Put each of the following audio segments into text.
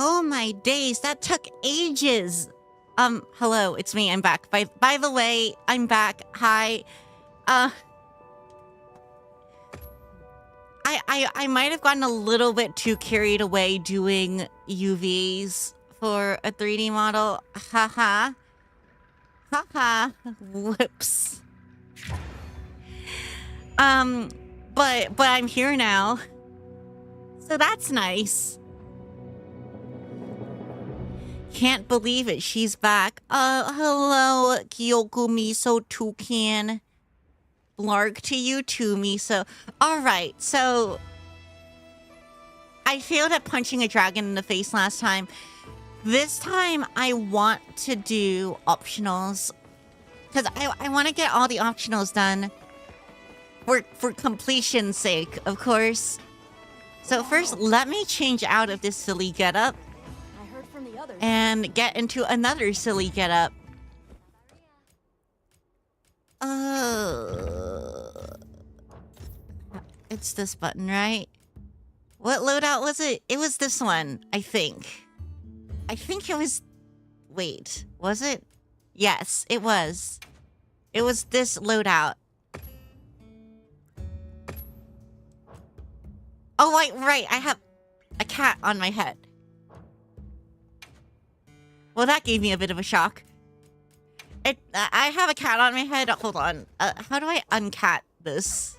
Oh my days, that took ages. Hello, it's me, I'm back. By the way, I'm back. Hi. I might have gotten a little bit too carried away doing UVs for a 3D model. Haha. Haha. Whoops. But I'm here now. So that's nice. Can't believe it, she's back. Hello, Kyoko Miso Toucan. Blarg to you too, Miso. Alright, so... I failed at punching a dragon in the face last time. This time, I want to do optionals. Because I want to get all the optionals done. For completion's sake, of course. So first, let me change out of this silly getup. And get into another silly getup. It's this button, right? What loadout was it? It was this one, I think. I think it was... Wait, was it? Yes, it was. It was this loadout. Oh, wait, right, I have a cat on my head. Well, that gave me a bit of a shock. I have a cat on my head. Hold on. How do I uncat this?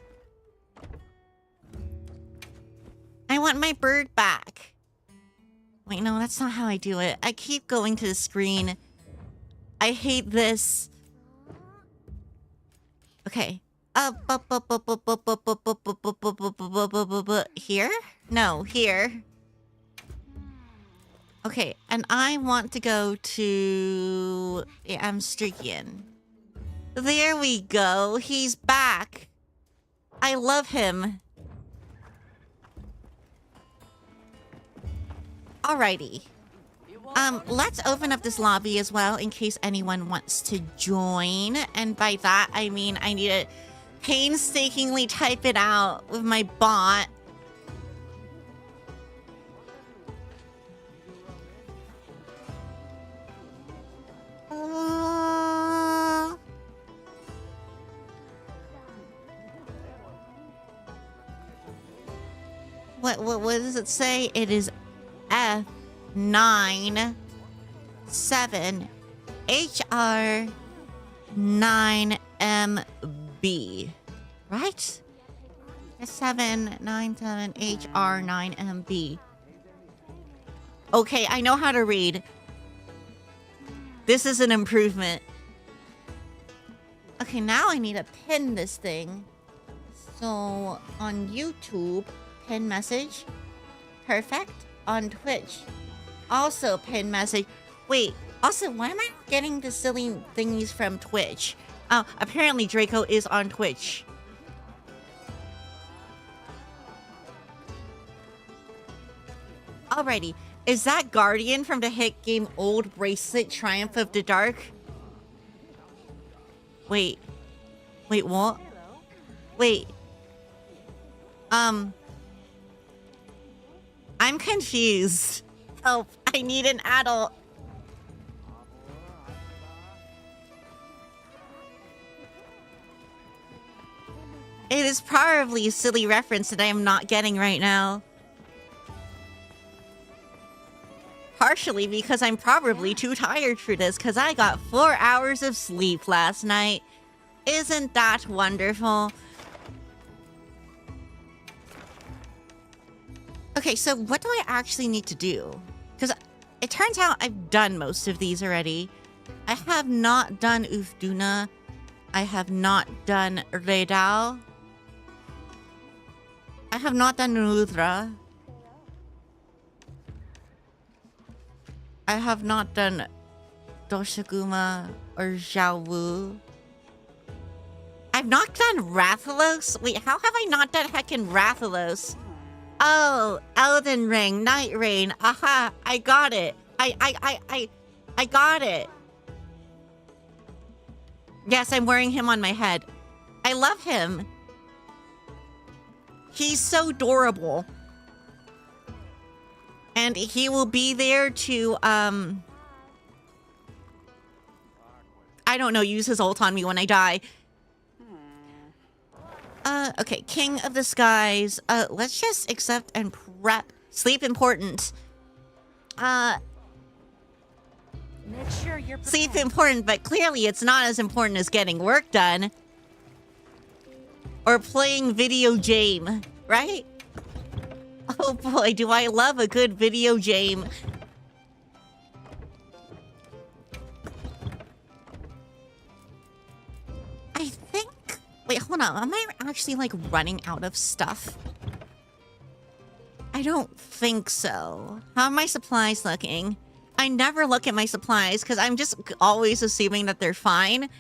I want my bird back. Wait, no, that's not how I do it. I keep going to the screen. I hate this. Okay. Here? No, here. Okay, and I want to go to Amsterdam. There we go. He's back. I love him. Alrighty. Let's open up this lobby as well in case anyone wants to join. And by that, I mean I need to painstakingly type it out with my bot. What does it say? It is F9 7 HR 9 MB, right? 797 HR 9 MB. Okay, I know how to read. This is an improvement. Okay, now I need to pin this thing. So on YouTube, pin message. Perfect. On Twitch, also pin message. Wait, also, why am I getting the silly thingies from Twitch? Oh, apparently Draco is on Twitch. Alrighty. Is that Guardian from the hit game Old Bracelet Triumph of the Dark? Wait. Wait, what? Wait. I'm confused. Help, I need an adult. It is probably a silly reference that I am not getting right now. Partially because I'm probably too tired for this, because I got 4 hours of sleep last night. Isn't that wonderful? Okay, so what do I actually need to do? Because it turns out I've done most of these already. I have not done Ufduna. I have not done Redao. I have not done Rudra. I have not done Doshiguma or Zhaowu. I've not done Rathalos? Wait, how have I not done heckin' Rathalos? Oh, Elden Ring, Night Rain. Aha, I got it. I got it. Yes, I'm wearing him on my head. I love him. He's so adorable. And he will be there to, I don't know, use his ult on me when I die. Okay, King of the Skies. Let's just accept and prep. Sleep important. Make sure you're prepared. Sleep important, but clearly it's not as important as getting work done. Or playing video game, right? Oh boy, do I love a good video game. I think... Wait, hold on. Am I actually, like, running out of stuff? I don't think so. How are my supplies looking? I never look at my supplies because I'm just always assuming that they're fine.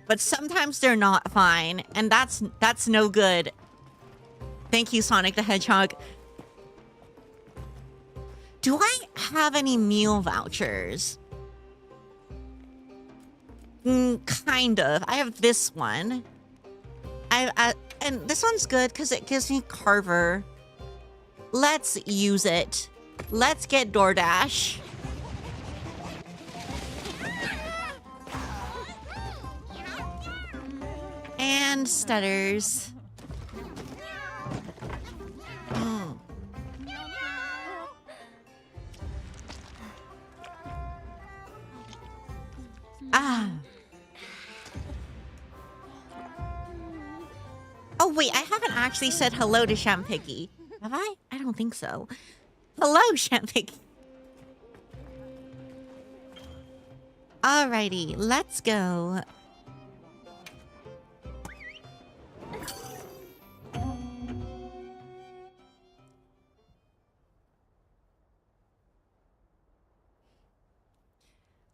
But sometimes they're not fine. And that's no good. Thank you, Sonic the Hedgehog. Do I have any meal vouchers? Kind of. I have this one. And this one's good because it gives me Carver. Let's use it. Let's get DoorDash. And stutters. Ah. Oh, wait, I haven't actually said hello to Shampiggy. Have I? I don't think so. Hello, Shampiggy. Alrighty, let's go.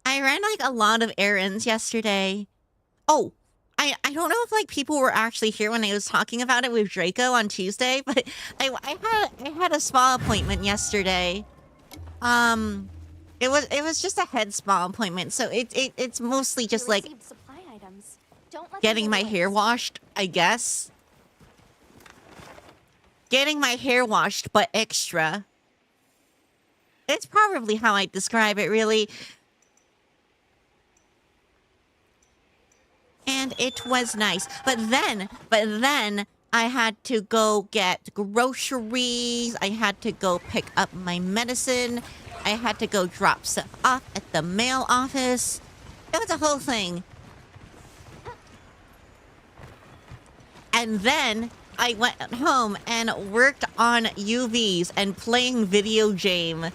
I ran like a lot of errands yesterday. Oh, I don't know if like people were actually here when I was talking about it with Draco on Tuesday, but I had a spa appointment yesterday. It was just a head spa appointment, so it's mostly just like getting my hair washed, I guess. Getting my hair washed, but extra. It's probably how I describe it, really. And it was nice. But then I had to go get groceries. I had to go pick up my medicine. I had to go drop stuff off at the mail office. It was a whole thing. And then I went home and worked on UVs and playing video game.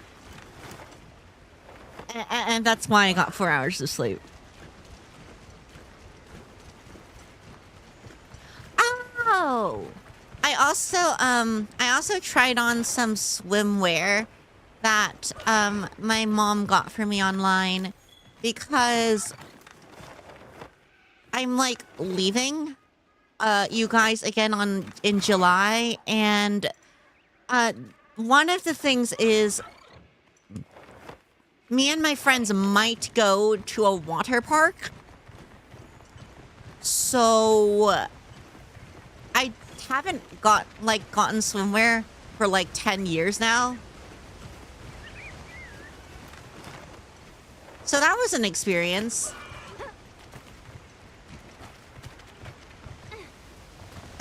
And that's why I got 4 hours of sleep. Oh, I also tried on some swimwear that my mom got for me online because I'm like leaving you guys again in July, and one of the things is me and my friends might go to a water park. So I haven't gotten swimwear for like 10 years now. So that was an experience.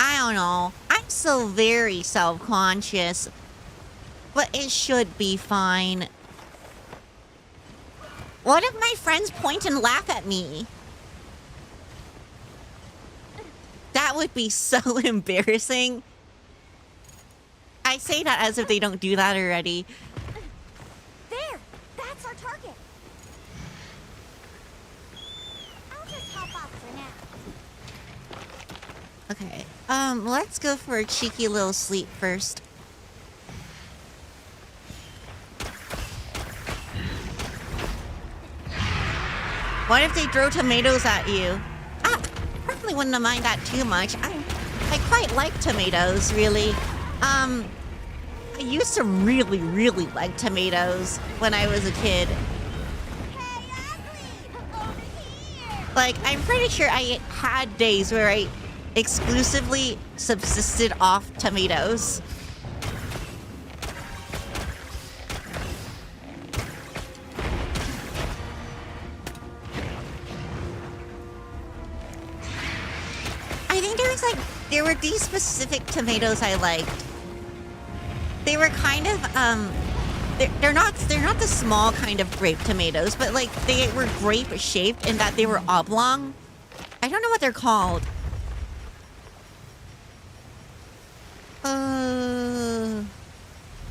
I don't know. I'm so very self-conscious, but it should be fine. What if my friends point and laugh at me? That would be so embarrassing. I say that as if they don't do that already. There! That's our target! I'll just hop off for now. Okay. Let's go for a cheeky little sleep first. What if they throw tomatoes at you? Probably wouldn't have minded that too much. I quite like tomatoes, really. I used to really, really like tomatoes when I was a kid. Hey, Ugly! Over here! Like, I'm pretty sure I had days where I exclusively subsisted off tomatoes. think there were these specific tomatoes I liked. They were kind of they're not the small kind of grape tomatoes, but like they were grape shaped in that they were oblong. I don't know what they're called.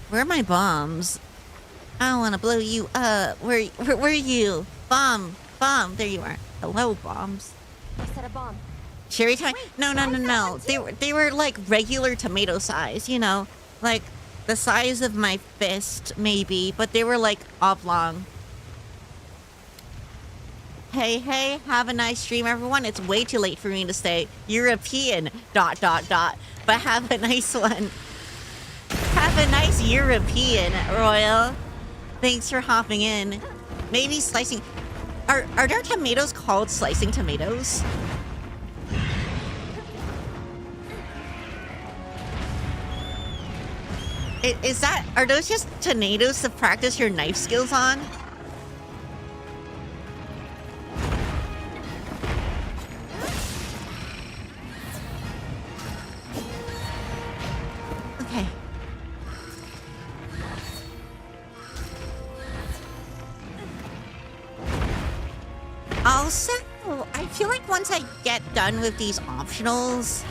Where are my bombs? I want to blow you up. Where are you? Bomb. There you are. Hello, bombs. I set a bomb. Cherry tomato? No. I saw one They were like regular tomato size, you know, like the size of my fist, maybe, but they were like oblong. Hey, have a nice stream, everyone. It's way too late for me to say European ... But have a nice one. Have a nice European, Royal. Thanks for hopping in. Maybe slicing. Are there tomatoes called slicing tomatoes? Are those just tomatoes to practice your knife skills on? Okay. Also, I feel like once I get done with these optionals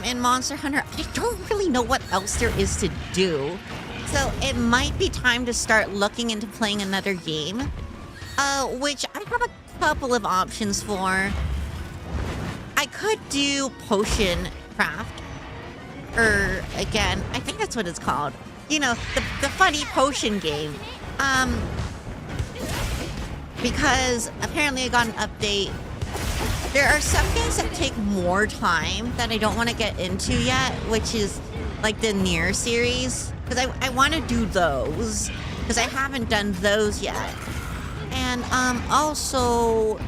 in Monster Hunter, I don't really know what else there is to do. So it might be time to start looking into playing another game, which I have a couple of options for. I could do potion craft, or again, I think that's what it's called. You know, the funny potion game. Because apparently I got an update. There are some games that take more time that I don't want to get into yet, which is like the Nier series. Because I want to do those, because I haven't done those yet. And also,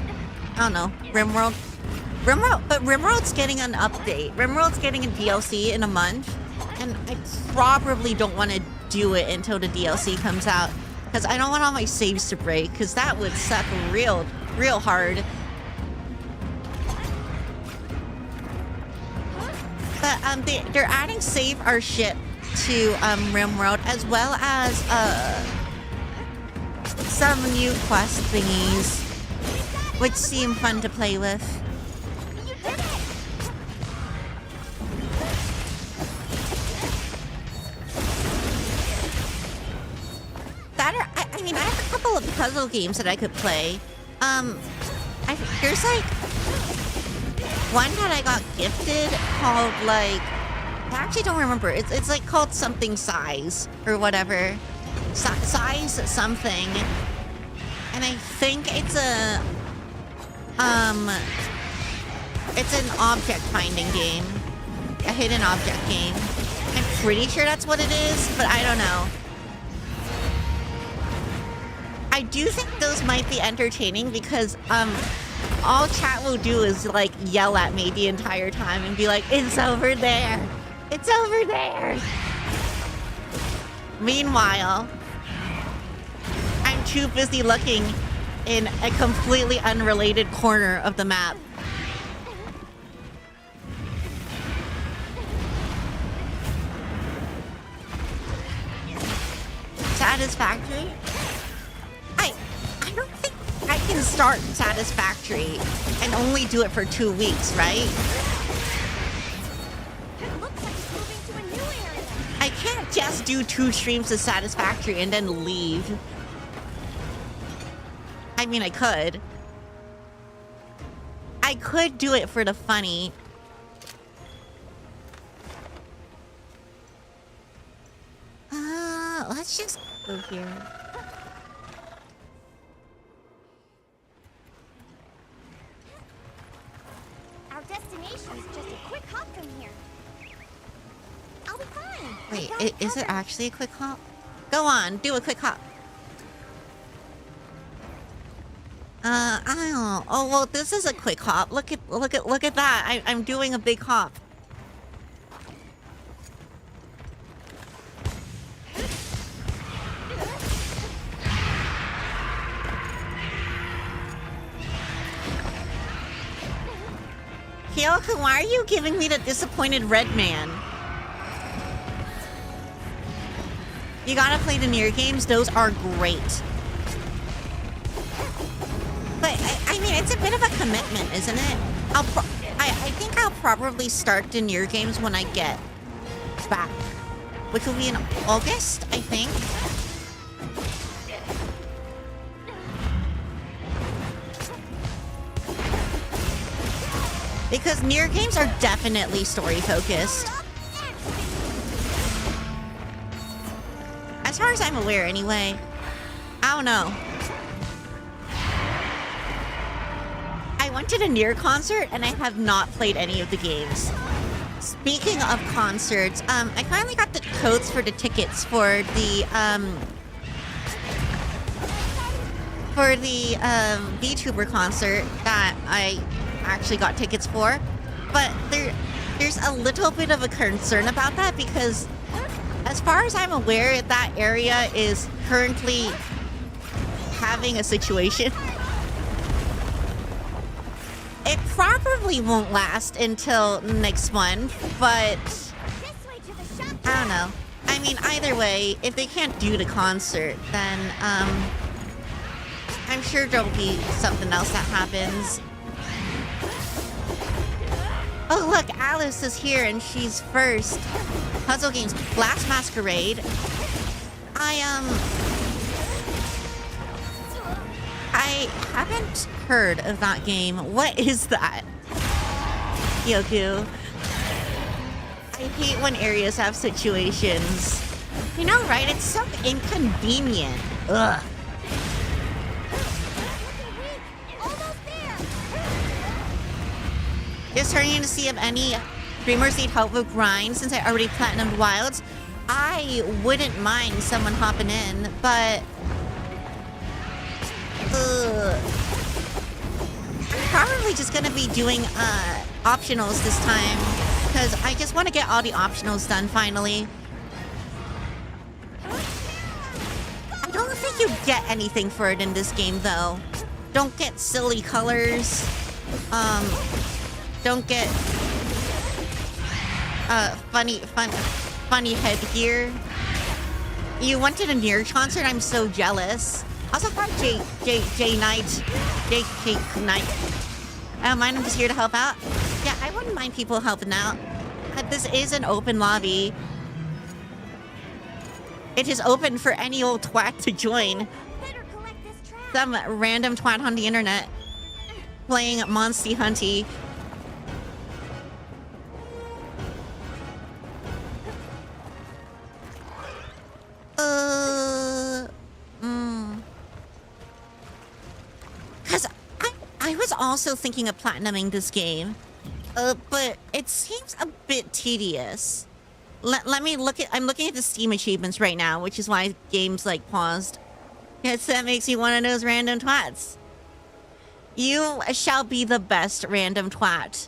I don't know, RimWorld. But RimWorld's getting an update. RimWorld's getting a DLC in a month. And I probably don't want to do it until the DLC comes out. Because I don't want all my saves to break, because that would suck real hard. But they're adding Save Our Ship to RimWorld, as well as some new quest thingies, which seem fun to play with. You did it! I mean, I have a couple of puzzle games that I could play. There's like one that I got gifted called like, I actually don't remember. It's like called something size or whatever, size something, and I think it's an object finding game, a hidden object game. I'm pretty sure that's what it is, but I don't know. I do think those might be entertaining because all chat will do is like yell at me the entire time and be like, "It's over there. It's over there." Meanwhile, I'm too busy looking in a completely unrelated corner of the map. Satisfactory? I don't think I can start Satisfactory and only do it for 2 weeks, right? It looks like it's moving to a new area. I can't just do 2 streams of Satisfactory and then leave. I mean, I could. I could do it for the funny. Let's just go here. Our destination is just a quick hop from here. I'll be fine. Wait, I got is it covered. actually a quick hop? Go on, do a quick hop. I don't know. Oh well, this is a quick hop. Look at that. I'm doing a big hop. Ryoku, why are you giving me the disappointed red man? You gotta play the Nier games. Those are great. But, I mean, it's a bit of a commitment, isn't it? I think I'll probably start the Nier games when I get back. Which will be in August, I think. Because Nier games are definitely story-focused. As far as I'm aware, anyway. I don't know. I went to the Nier concert, and I have not played any of the games. Speaking of concerts, I finally got the codes for the tickets for the VTuber concert that I actually got tickets for. But there's a little bit of a concern about that because as far as I'm aware, that area is currently having a situation. It probably won't last until next month, but I don't know. I mean, either way, if they can't do the concert, then I'm sure there'll be something else that happens. Oh, look, Alice is here and she's first. Puzzle games. Last Masquerade. I haven't heard of that game. What is that? Yoku. I hate when areas have situations. You know, right? It's so inconvenient. Ugh. Just turning to see if any streamers need help with grind since I already platinumed Wilds. I wouldn't mind someone hopping in, but I'm probably just gonna be doing optionals this time because I just want to get all the optionals done finally. I don't think you get anything for it in this game though. Don't get silly colors. Don't get funny headgear. You went to the Nier concert? I'm so jealous. Also, hi, J Knight. J Knight. I don't mind, I'm just here to help out. Yeah, I wouldn't mind people helping out. This is an open lobby. It is open for any old twat to join. Some random twat on the internet playing Monsty Hunty. Because I was also thinking of platinuming this game, but it seems a bit tedious. Let me look at, I'm looking at the Steam achievements right now, which is why game's like paused. Yes, that makes you one of those random twats. You shall be the best random twat.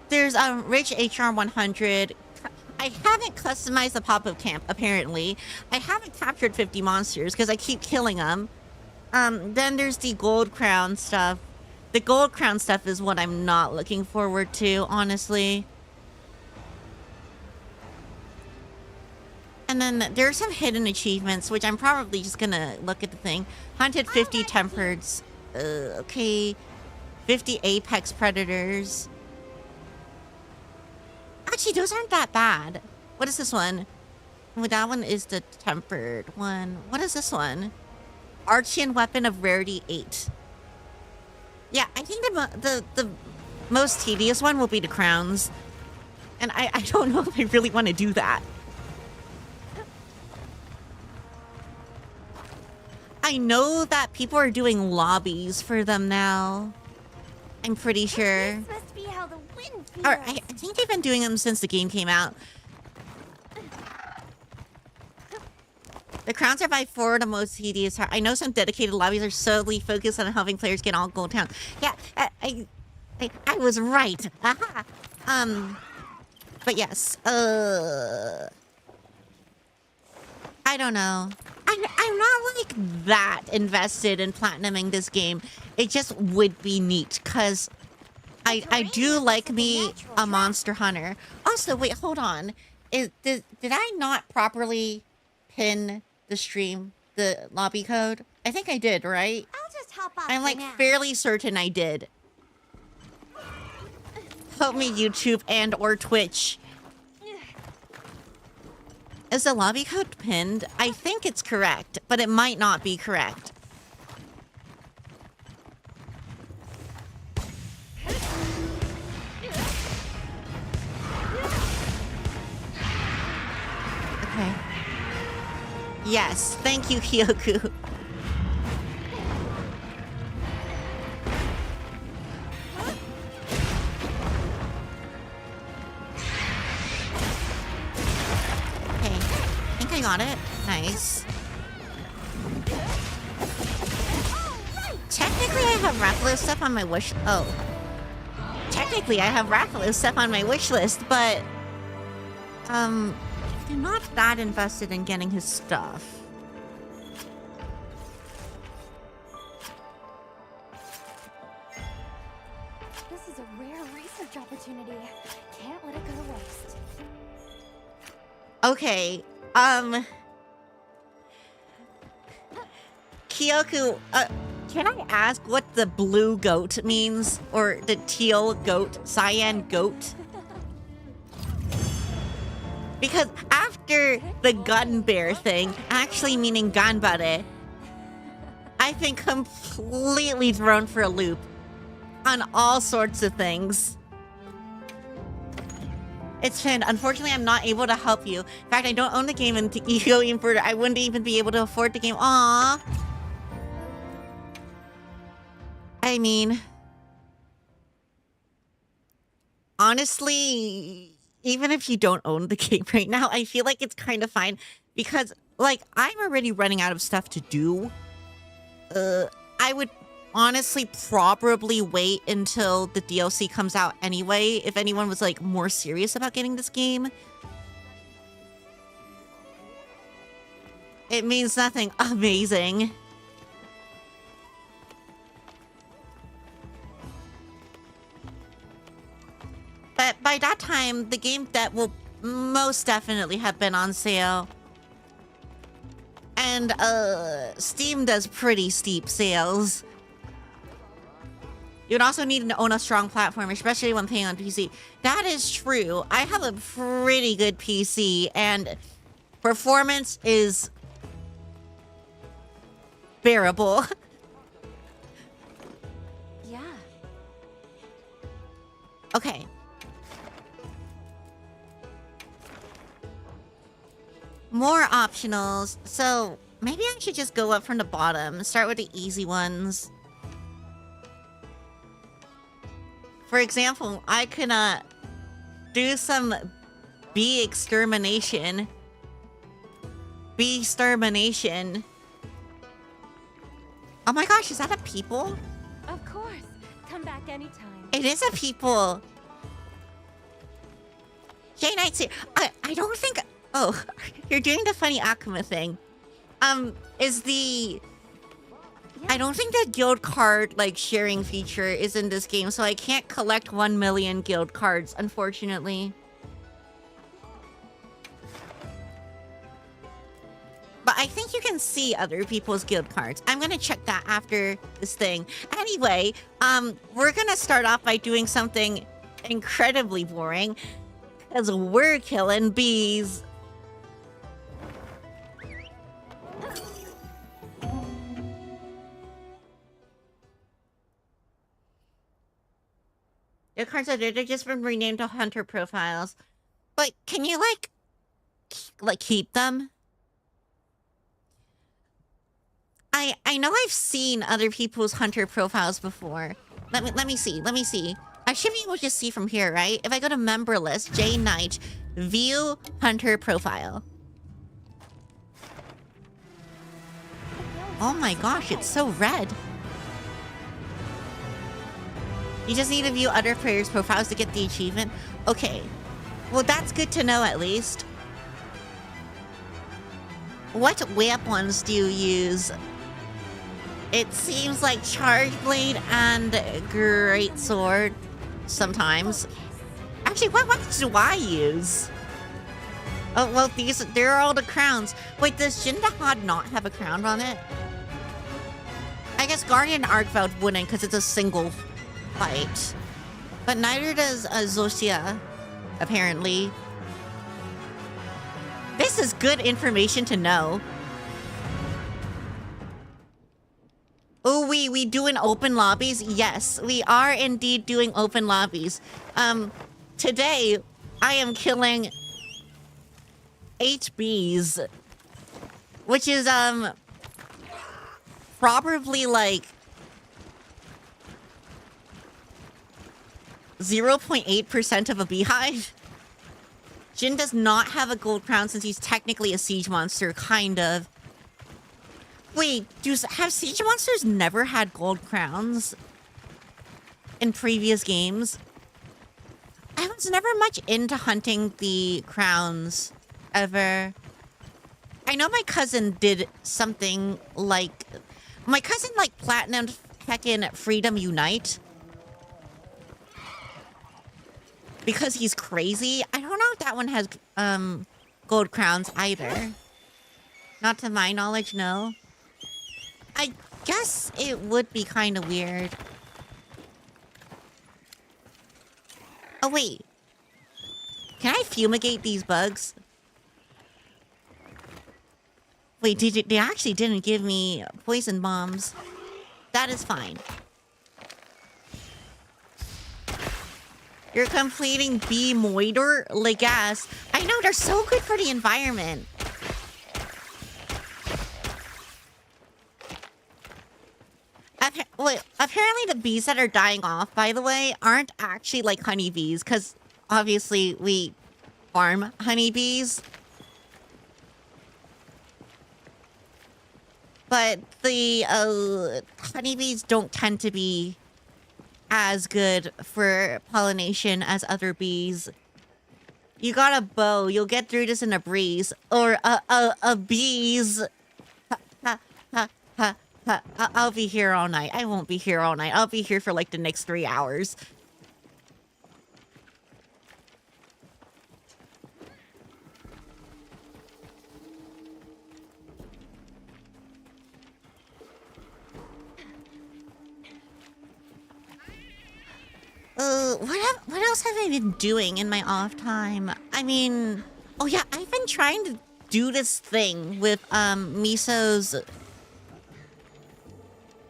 There's a rich HR 100. I haven't customized the pop-up camp, apparently. I haven't captured 50 monsters because I keep killing them. Then there's the gold crown stuff. The gold crown stuff is what I'm not looking forward to, honestly. And then there's some hidden achievements, which I'm probably just gonna look at the thing. Hunted 50 tempereds. Okay. 50 apex predators. Actually, those aren't that bad. What is this one? Well, that one is the tempered one. What is this one? Archean weapon of rarity 8. Yeah, I think the most tedious one will be the crowns. And I don't know if I really want to do that. I know that people are doing lobbies for them now. I'm pretty sure. This must be how the wind feels. Or I think they've been doing them since the game came out. The crowns are by far the most tedious. I know some dedicated lobbies are solely focused on helping players get all gold town. Yeah, I was right. Aha. But yes. I don't know. I'm not like that invested in platinuming this game. It just would be neat because I do like me a monster hunter. Also, wait, hold on. Did I not properly pin the stream, the lobby code? I think I did, right? I'll just hop off I'm for like now. fairly certain I did. Help me, YouTube and or Twitch. Is the lobby code pinned? I think it's correct, but it might not be correct. Okay. Yes, thank you, Kyoku. I got it. Nice. Technically, I have Rathalos stuff on my wish. Oh. Technically, I have Rathalos stuff on my wish list, but I'm not that invested in getting his stuff. This is a rare research opportunity. Can't let it go to waste. Okay. Kyoku, can I ask what the blue goat means? Or the teal goat, cyan goat? Because after the gun bear thing, actually meaning ganbare, I've been completely thrown for a loop on all sorts of things. It's Finn. Unfortunately, I'm not able to help you. In fact, I don't own the game, and Ego Inverter, I wouldn't even be able to afford the game. Aww. I mean, honestly, even if you don't own the game right now, I feel like it's kind of fine because, like, I'm already running out of stuff to do. I would honestly probably wait until the DLC comes out anyway, if anyone was like more serious about getting this game. It means nothing amazing. But by that time, the game that will most definitely have been on sale. And Steam does pretty steep sales. You would also need to own a strong platform, especially when playing on PC. That is true. I have a pretty good PC, and performance is bearable. Yeah. Okay. More optionals. So maybe I should just go up from the bottom. Start with the easy ones. For example, I can do some bee extermination. Bee extermination. Oh my gosh, is that a people? Of course. Come back anytime. It is a people. Jay Knight's here. I don't think... Oh, you're doing the funny Akuma thing. Is the... I don't think the guild card, like, sharing feature is in this game, so I can't collect 1 million guild cards, unfortunately. But I think you can see other people's guild cards. I'm gonna check that after this thing. Anyway, we're gonna start off by doing something incredibly boring, because we're killing bees. The cards are there, they've just been renamed to hunter profiles. But can you like keep them? I know I've seen other people's hunter profiles before. Let me see. I should be able to just see from here, right? If I go to member list, J Knight, view hunter profile. Oh my gosh, it's so red. You just need to view other players' profiles to get the achievement? Okay. Well, that's good to know at least. What weapons do you use? It seems like Charge Blade and Great Sword. sometimes. Actually, what weapons do I use? Oh, well, they're all the crowns. Wait, does Jindahad not have a crown on it? I guess Guardian Arcveld wouldn't because it's a single fight. But neither does Zosia, apparently. This is good information to know. Oh, we doing open lobbies? Yes, we are indeed doing open lobbies. Today, I am killing 8 bees, which is, probably like 0.8% of a beehive. Jin does not have a gold crown since he's technically a siege monster, kind of. Wait, have siege monsters never had gold crowns in previous games? I was never much into hunting the crowns, ever. I know my cousin did something like... My cousin, like, platinumed heckin' Freedom Unite. Because he's crazy. I don't know if that one has, gold crowns either. Not to my knowledge, no. I guess it would be kind of weird. Oh, wait. Can I fumigate these bugs? Wait, they actually didn't give me poison bombs. That is fine. You're completing bee moiter legas. I know, they're so good for the environment. Apparently the bees that are dying off, by the way, aren't actually like honeybees, because obviously we farm honeybees. But the honeybees don't tend to be as good for pollination as other bees. You got a bow, you'll get through this in a breeze. Or a bees. I'll be here all night. I won't be here all night. I'll be here for like the next 3 hours. What else have I been doing in my off time? I mean, oh yeah, I've been trying to do this thing with Miso's,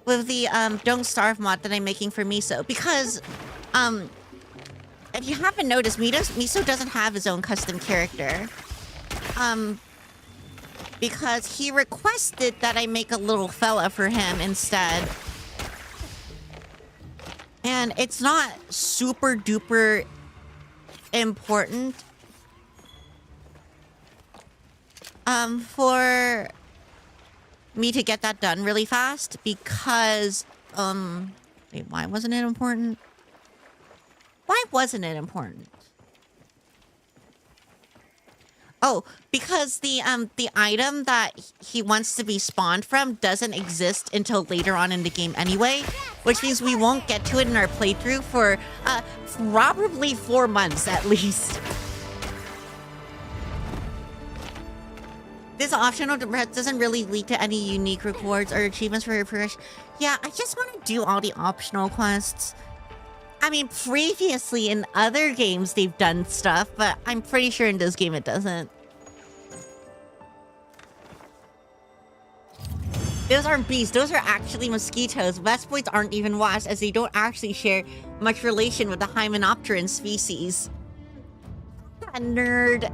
with the Don't Starve mod that I'm making for Miso, because if you haven't noticed, Miso doesn't have his own custom character. Because he requested that I make a little fella for him instead. And it's not super duper important for me to get that done really fast because wait, why wasn't it important? Why wasn't it important? Oh, because the item that he wants to be spawned from doesn't exist until later on in the game anyway, which means we won't get to it in our playthrough for probably 4 months at least. This optional doesn't really lead to any unique rewards or achievements for your progression. Yeah, I just want to do all the optional quests. I mean, previously in other games they've done stuff, but I'm pretty sure in this game it doesn't. Those aren't bees, those are actually mosquitoes. Vespoids aren't even wasps as they don't actually share much relation with the Hymenopteran species. A nerd.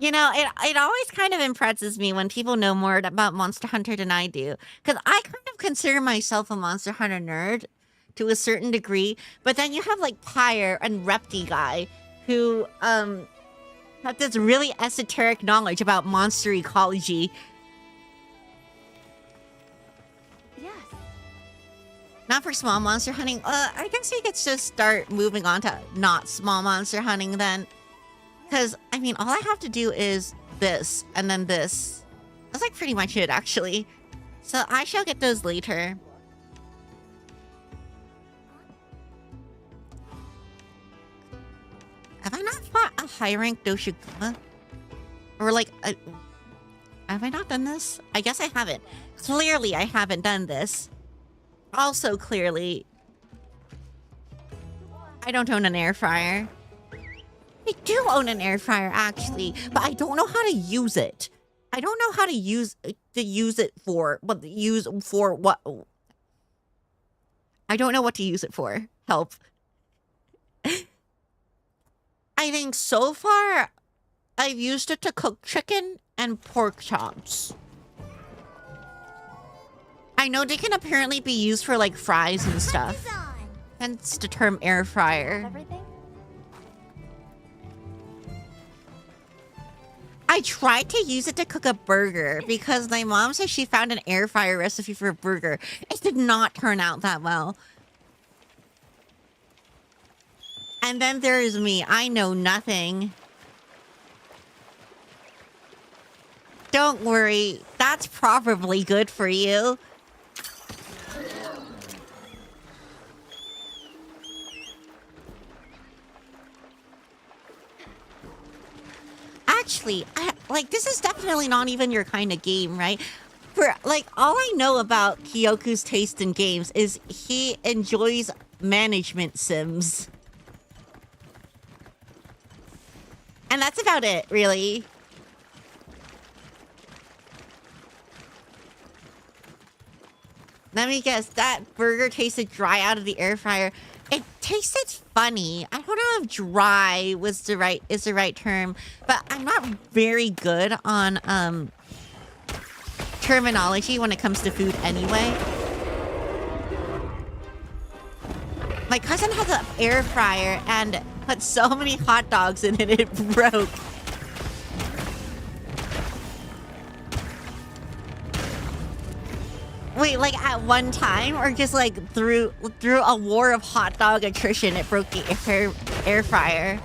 You know, it always kind of impresses me when people know more about Monster Hunter than I do. Because I kind of consider myself a Monster Hunter nerd to a certain degree. But then you have like Pyre and Repti guy who have this really esoteric knowledge about monster ecology. Yes. Not for small monster hunting. I guess we could just start moving on to not small monster hunting then. Because, I mean, all I have to do is this, and then this. That's like pretty much it, actually. So I shall get those later. Have I not fought a high-rank Doshiguma? Or like, have I not done this? I guess I haven't. Clearly, I haven't done this. Also, clearly, I don't own an air fryer. I do own an air fryer, actually, but I don't know how to use it. I don't know how to use it for, but use for what? I don't know what to use it for. Help. I think so far, I've used it to cook chicken and pork chops. I know they can apparently be used for like fries and stuff. Hence the term air fryer. Everything? I tried to use it to cook a burger because my mom said she found an air fryer recipe for a burger. It did not turn out that well. And then there's me. I know nothing. Don't worry. That's probably good for you. Actually, this is definitely not even your kind of game, right? For, like, all I know about Kyoku's taste in games is he enjoys management sims. And that's about it, really. Let me guess, that burger tasted dry out of the air fryer. It tasted funny. I don't know if dry is the right term, but I'm not very good on terminology when it comes to food anyway. My cousin has an air fryer and put so many hot dogs in it, it broke. Wait, like at one time, or just like through a war of hot dog attrition, it broke the air fryer?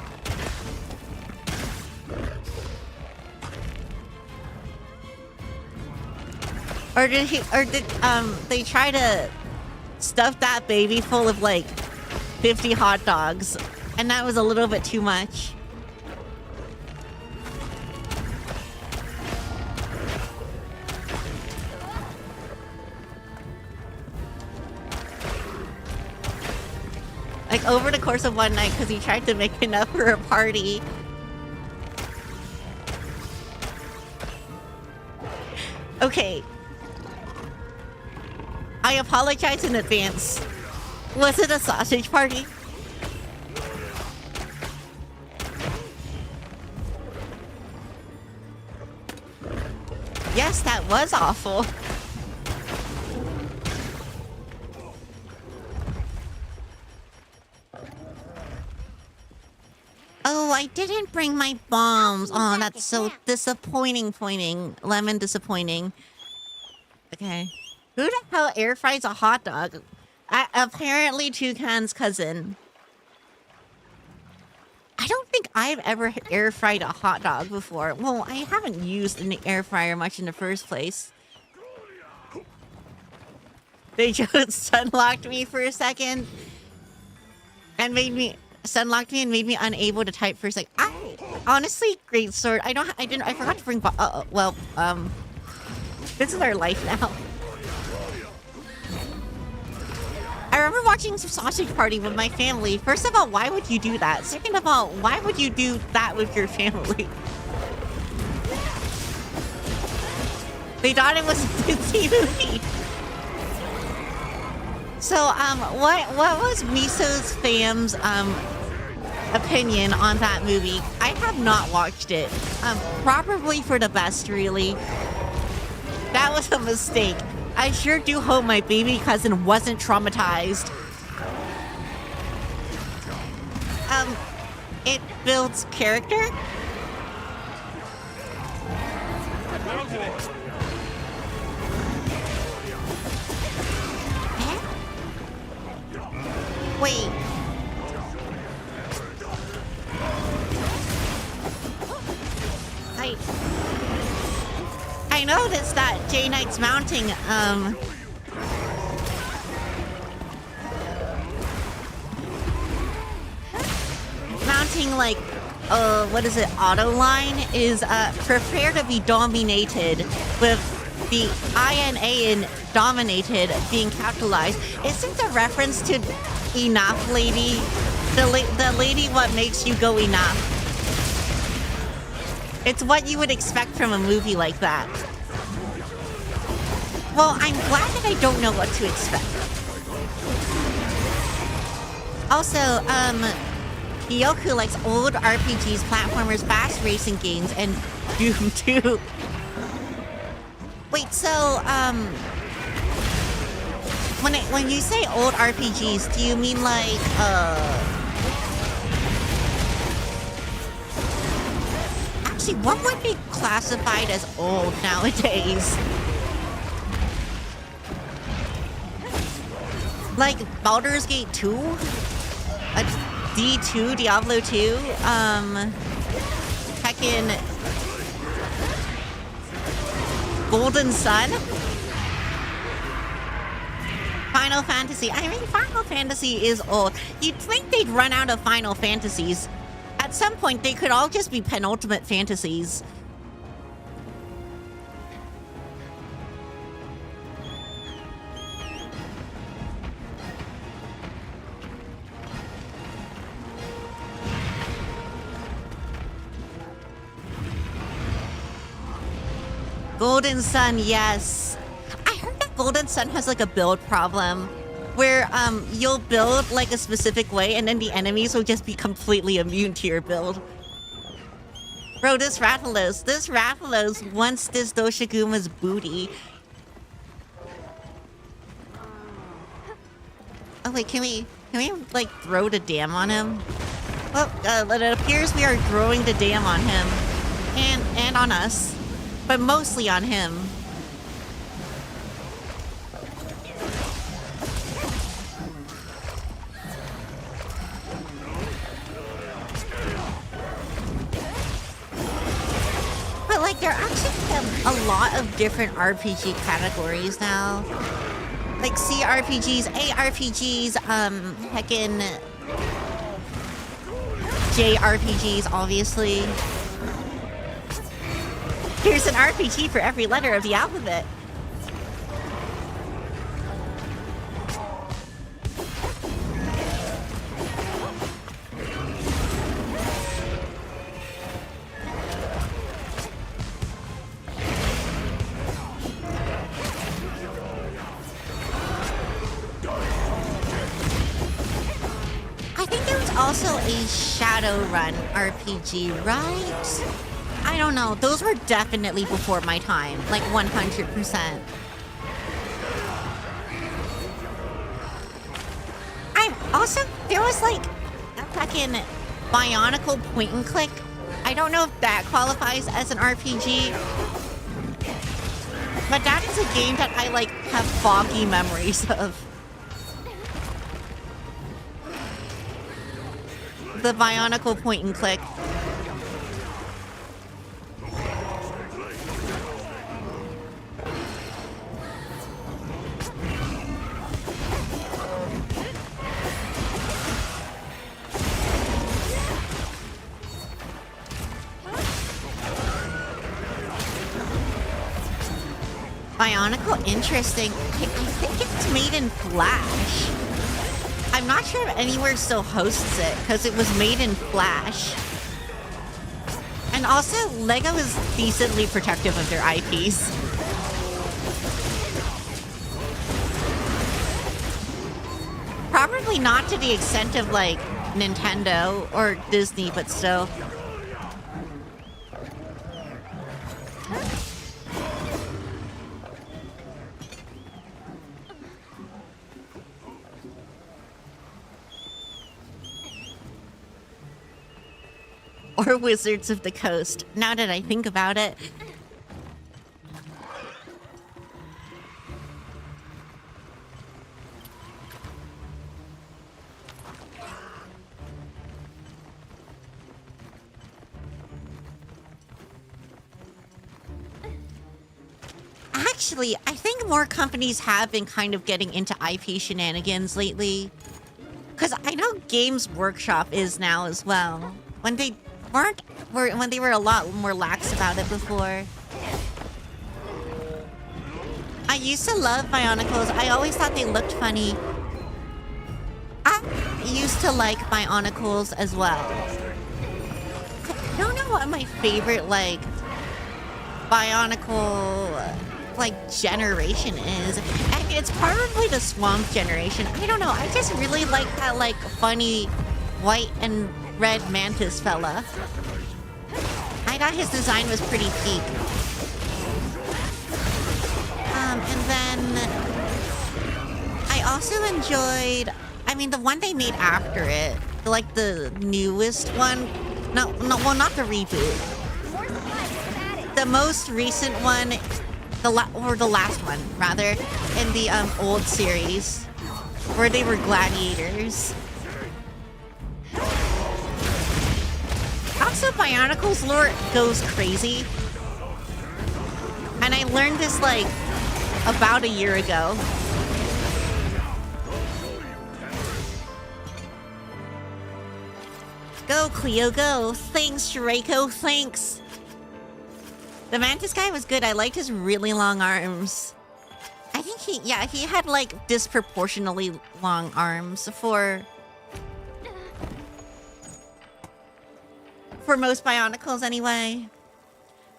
Or did they try to stuff that baby full of like 50 hot dogs, and that was a little bit too much? Like over the course of one night, because he tried to make enough for a party. Okay. I apologize in advance. Was it a sausage party? Yes, that was awful. Oh, I didn't bring my bombs. Oh, that's so disappointing. Lemon disappointing. Okay. Who the hell air fries a hot dog? Apparently Toucan's cousin. I don't think I've ever air fried a hot dog before. Well, I haven't used an air fryer much in the first place. They just sunlocked me for a second and made me unable to type for a sec. Honestly, great sword. I forgot to bring. This is our life now. I remember watching Sausage Party with my family. First of all, why would you do that? Second of all, why would you do that with your family? They thought it was a Disney movie. So, what was Miso's fam's opinion on that movie? I have not watched it. Probably for the best, really. That was a mistake. I sure do hope my baby cousin wasn't traumatized. It builds character. Wait. I noticed that J Knight's mounting, like, what is it, auto line is, prepare to be dominated, with the INA in dominated being capitalized. Isn't the reference to enough lady? The lady what makes you go enough. It's what you would expect from a movie like that. Well, I'm glad that I don't know what to expect. Also, Yoku likes old RPGs, platformers, fast racing games, and Doom 2. Wait, so, when you say old RPGs, do you mean like, actually, what would be classified as old nowadays? Like Baldur's Gate 2? D2, Diablo 2, heckin' Golden Sun? Final Fantasy. I mean, Final Fantasy is old. You'd think they'd run out of Final Fantasies. At some point, they could all just be penultimate fantasies. Golden Sun, yes. I heard that Golden Sun has like a build problem where you'll build like a specific way and then the enemies will just be completely immune to your build. Bro, this Rathalos wants this Doshaguma's booty. Oh wait, can we like throw the dam on him? Well, it appears we are throwing the dam on him and on us. But mostly on him. But like, there are actually a lot of different RPG categories now. Like CRPGs, ARPGs, heckin' JRPGs, obviously. Here's an RPG for every letter of the alphabet. I think there was also a Shadowrun RPG, right? I don't know. Those were definitely before my time. Like 100%. There was like a fucking Bionicle point and click. I don't know if that qualifies as an RPG. But that is a game that I like have foggy memories of. The Bionicle point and click. Bionicle, interesting. I think it's made in Flash. I'm not sure if anywhere still hosts it, because it was made in Flash. And also, LEGO is decently protective of their IPs. Probably not to the extent of, like, Nintendo or Disney, but still. Or Wizards of the Coast, now that I think about it. actually, I think more companies have been kind of getting into IP shenanigans lately. Because I know Games Workshop is now as well. When they when they were a lot more lax about it before. I used to love Bionicles. I always thought they looked funny. I used to like Bionicles as well. I don't know what my favorite, like, Bionicle, like, generation is. And it's probably the Swamp generation. I don't know. I just really like that, like, funny white and red mantis fella. I thought his design was pretty peak. And then I also enjoyed, I mean, the one they made after it, like the newest one. No, well, not the reboot. The most recent one, or the last one, rather, in the old series, where they were gladiators. Also, Bionicles lore goes crazy. And I learned this, like, about a year ago. Go, Cleo, go. Thanks, Draco, thanks. The Mantis guy was good. I liked his really long arms. I think he had, like, disproportionately long arms for most Bionicles, anyway.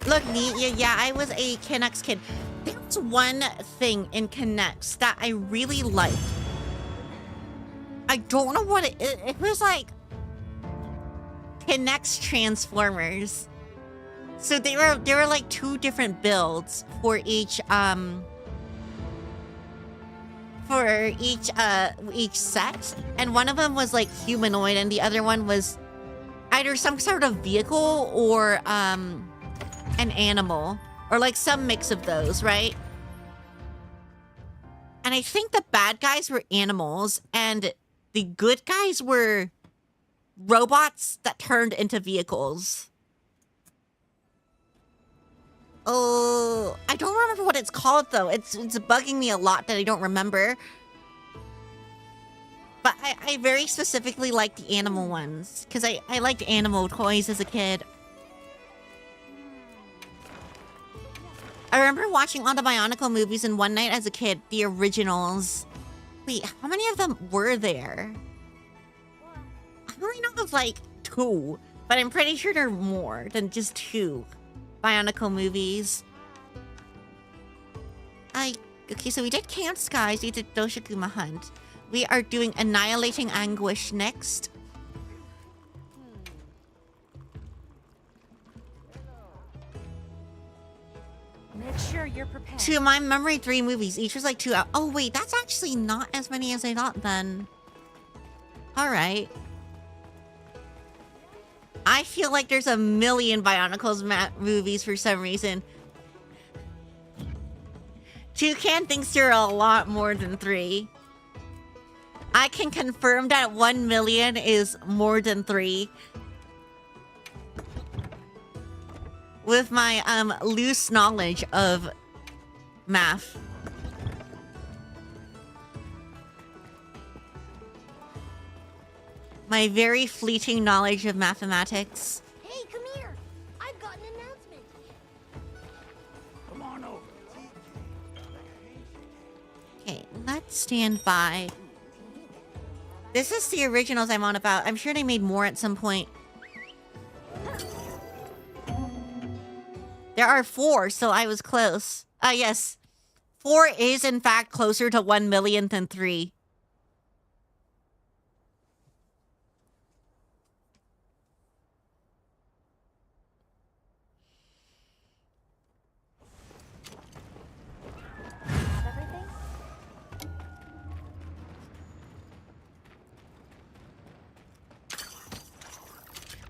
Look, neat. Yeah, I was a Canucks kid. There was one thing in Canucks that I really liked. I don't know what it was like. Canucks Transformers. So they were like two different builds for each set, and one of them was like humanoid, and the other one was either some sort of vehicle or an animal, or like some mix of those, right? And I think the bad guys were animals, and the good guys were robots that turned into vehicles. Oh, I don't remember what it's called, though. It's bugging me a lot that I don't remember. But I very specifically like the animal ones, because I liked animal toys as a kid. I remember watching all the Bionicle movies in one night as a kid, the originals. Wait, how many of them were there? I only know of like 2, but I'm pretty sure there are more than just 2 Bionicle movies. Okay, so we did Camp Skies, we did Doshikuma Hunt. We are doing Annihilating Anguish next. Make sure you're prepared. To my memory, 3 movies. Each was like 2 hours. Oh, wait, that's actually not as many as I thought then. All right. I feel like there's a million Bionicles movies for some reason. Toucan thinks there are a lot more than 3. I can confirm that 1 million is more than 3. With my loose knowledge of math. My very fleeting knowledge of mathematics. Hey, come here. I've got an announcement. Come on over. Okay, let's stand by. This is the originals I'm on about. I'm sure they made more at some point. There are 4, so I was close. Yes. 4 is, in fact, closer to 1 million than 3. Everything?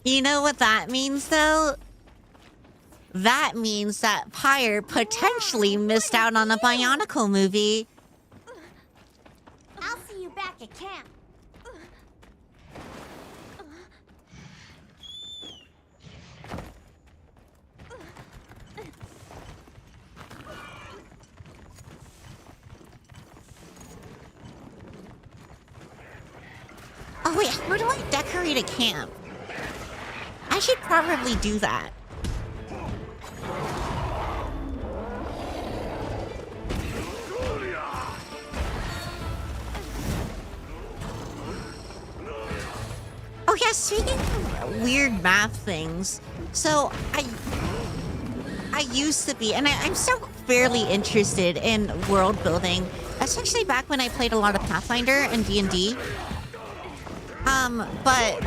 You know what that means, though? That means that Pyre potentially missed out on a Bionicle movie. I'll see you back at camp. wait, how do I decorate a camp? I should probably do that. Oh yeah, speaking of weird math things, so I used to be, and I'm still fairly interested in world building, especially back when I played a lot of Pathfinder and D&D. But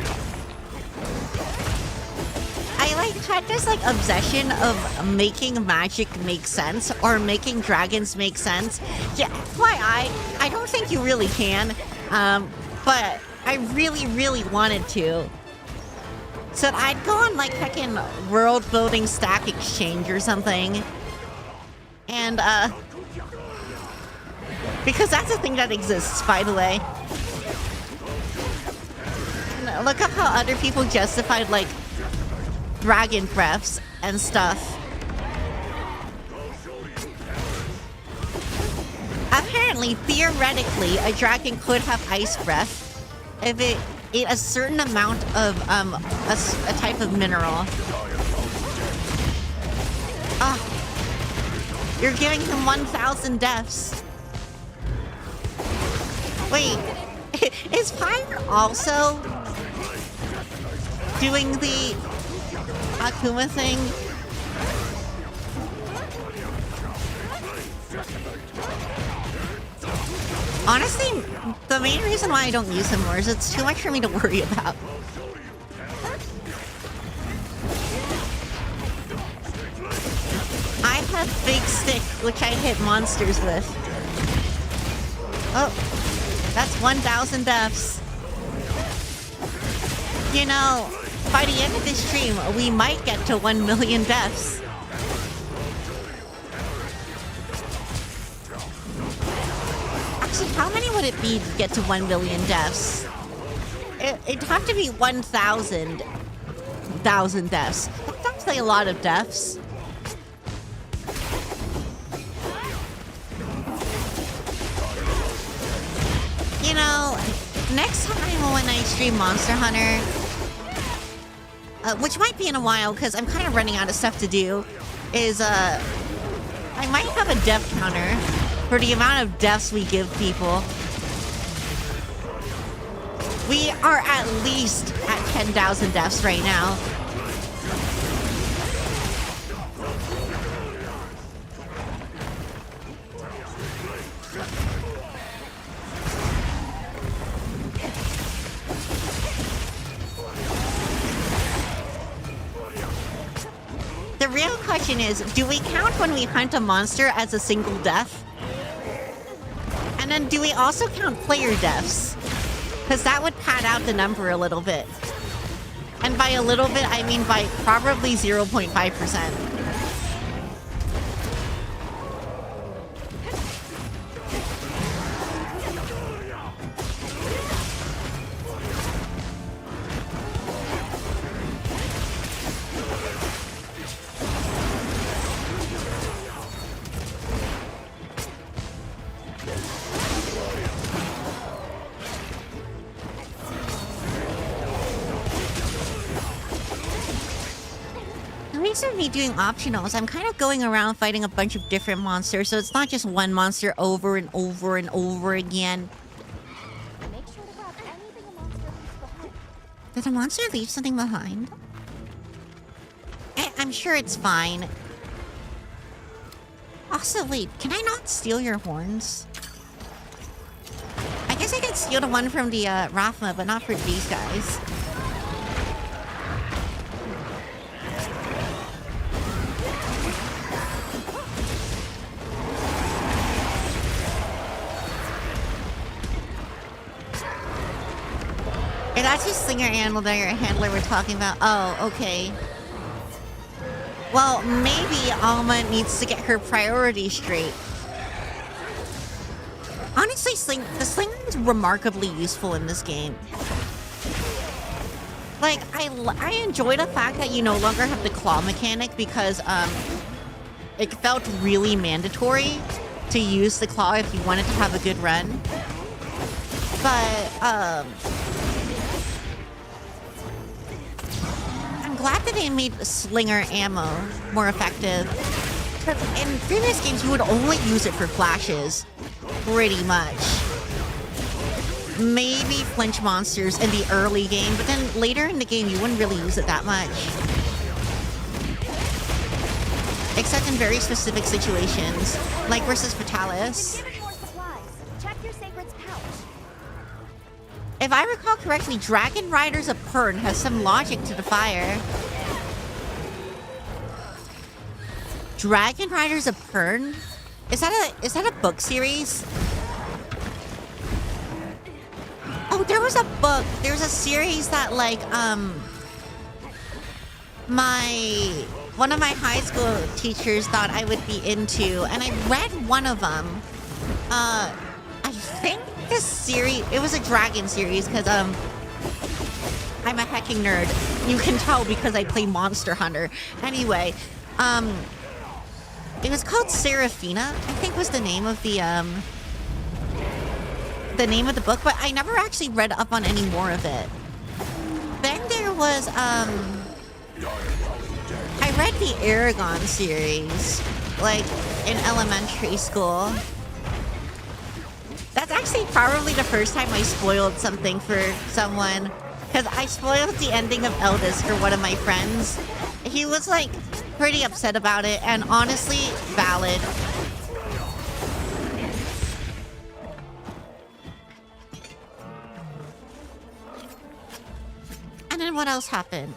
I had this obsession of making magic make sense or making dragons make sense. Yeah, I don't think you really can, but I really wanted to. So I'd go on heckin' world building stack exchange or something. And because that's a thing that exists, by the way. And look up how other people justified dragon breaths and stuff. Apparently, theoretically, a dragon could have ice breath if it ate a certain amount of a type of mineral. You're giving him 1,000 deaths. Wait, is fire also doing the Akuma thing? Honestly, the main reason why I don't use him more is it's too much for me to worry about. I have Big Stick, which I hit monsters with. Oh, that's 1,000 deaths. You know, by the end of this stream, we might get to 1 million deaths. Actually, how many would it be to get to 1 million deaths? It'd have to be 1,000 deaths. That's a lot of deaths. You know, next time when I stream Monster Hunter, which might be in a while because I'm kind of running out of stuff to do, is I might have a death counter for the amount of deaths we give people. We are at least at 10,000 deaths right now. The real question is, do we count when we hunt a monster as a single death? And then do we also count player deaths? Because that would pad out the number a little bit. And by a little bit, I mean by probably 0.5%. Of me doing optionals, I'm kind of going around fighting a bunch of different monsters, so it's not just one monster over and over and over again. Make sure to grab anything a monster leaves behind. Did a monster leave something behind? I'm sure it's fine. Also, wait, can I not steal your horns? I guess I could steal the one from the Rathma, but not for these guys. Hey, that's just Slinger Handler we're talking about. Oh, okay. Well, maybe Alma needs to get her priorities straight. Honestly, the Slinger is remarkably useful in this game. Like, I enjoy the fact that you no longer have the claw mechanic because it felt really mandatory to use the claw if you wanted to have a good run. But glad that they made slinger ammo more effective. 'Cause in previous games, you would only use it for flashes, pretty much. Maybe flinch monsters in the early game, but then later in the game, you wouldn't really use it that much. Except in very specific situations, like versus Fatalis. Given more supplies. Check your sacred's pouch. If I recall correctly, Dragon Riders of Pern has some logic to the fire. Dragon Riders of Pern? Is that a book series? Oh, there was a book. There's a series that like one of my high school teachers thought I would be into, and I read one of them. I think this series, it was a dragon series, because I'm a hecking nerd. You can tell because I play Monster Hunter. Anyway, it was called Seraphina, I think was the name of the name of the book, but I never actually read up on any more of it. Then there was I read the Aragon series, like, in elementary school. That's actually probably the first time I spoiled something for someone, because I spoiled the ending of Eldest for one of my friends. He was, like, pretty upset about it, and honestly, valid. And then what else happened?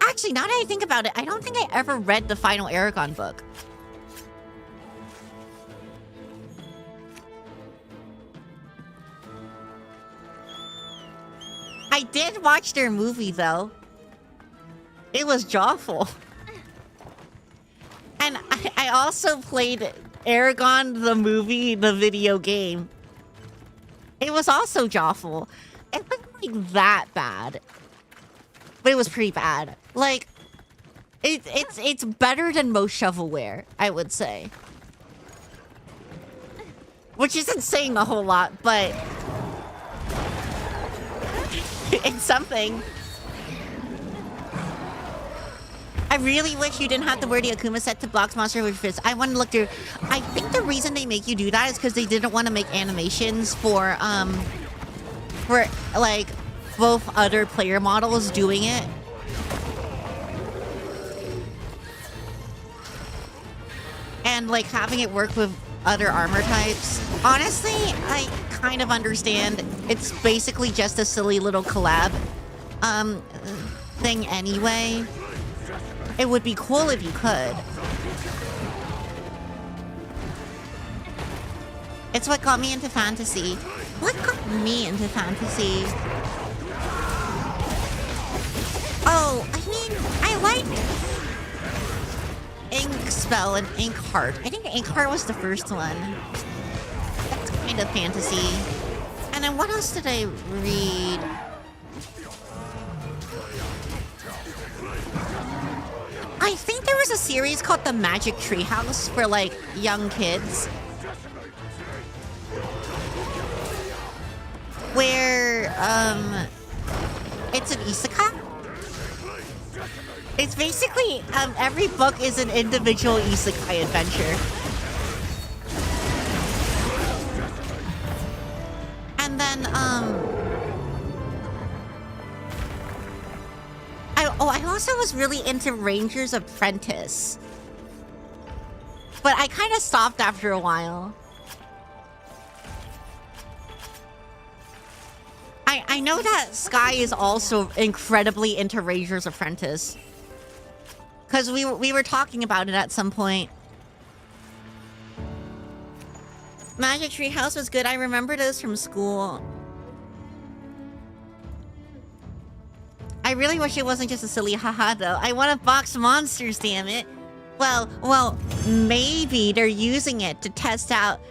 Actually, now that I think about it, I don't think I ever read the final Aragon book. I did watch their movie, though. It was jawful. And I also played Aragon, the movie, the video game. It was also jawful. It wasn't like that bad, but it was pretty bad. Like, it's better than most shovelware, I would say. Which isn't saying a whole lot, but it's something. I really wish you didn't have to wear the Akuma set to block monster with fists. I want to look through. I think the reason they make you do that is because they didn't want to make animations for like both other player models doing it. And like having it work with other armor types. Honestly, I kind of understand. It's basically just a silly little collab thing anyway. It would be cool if you could. It's what got me into fantasy. What got me into fantasy? Oh, I mean, I like Ink Spell and Ink Heart. I think Ink Heart was the first one. That's kind of fantasy. And then what else did I read? I think there was a series called The Magic Treehouse for like young kids, where it's an isekai. It's basically every book is an individual isekai adventure. And then I also was really into Ranger's Apprentice, but I kind of stopped after a while. I know that Sky is also incredibly into Ranger's Apprentice, because we were talking about it at some point. Magic Tree House was good. I remember those from school. I really wish it wasn't just a silly haha, though. I want to box monsters, damn it. Well, maybe they're using it to test out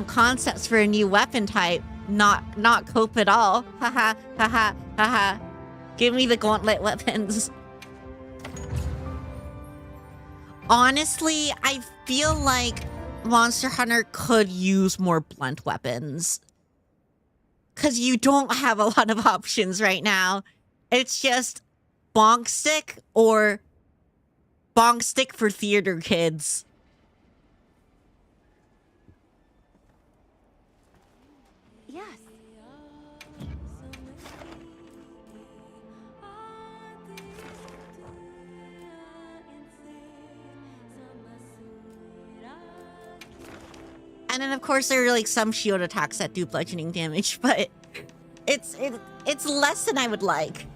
concepts for a new weapon type. Not cope at all. Haha, haha, haha. Give me the gauntlet weapons. Honestly, I feel like Monster Hunter could use more blunt weapons, because you don't have a lot of options right now. It's just bonk stick or bonk stick for theater kids. Yes. And then, of course, there are like some shield attacks that do bludgeoning damage, but it's less than I would like.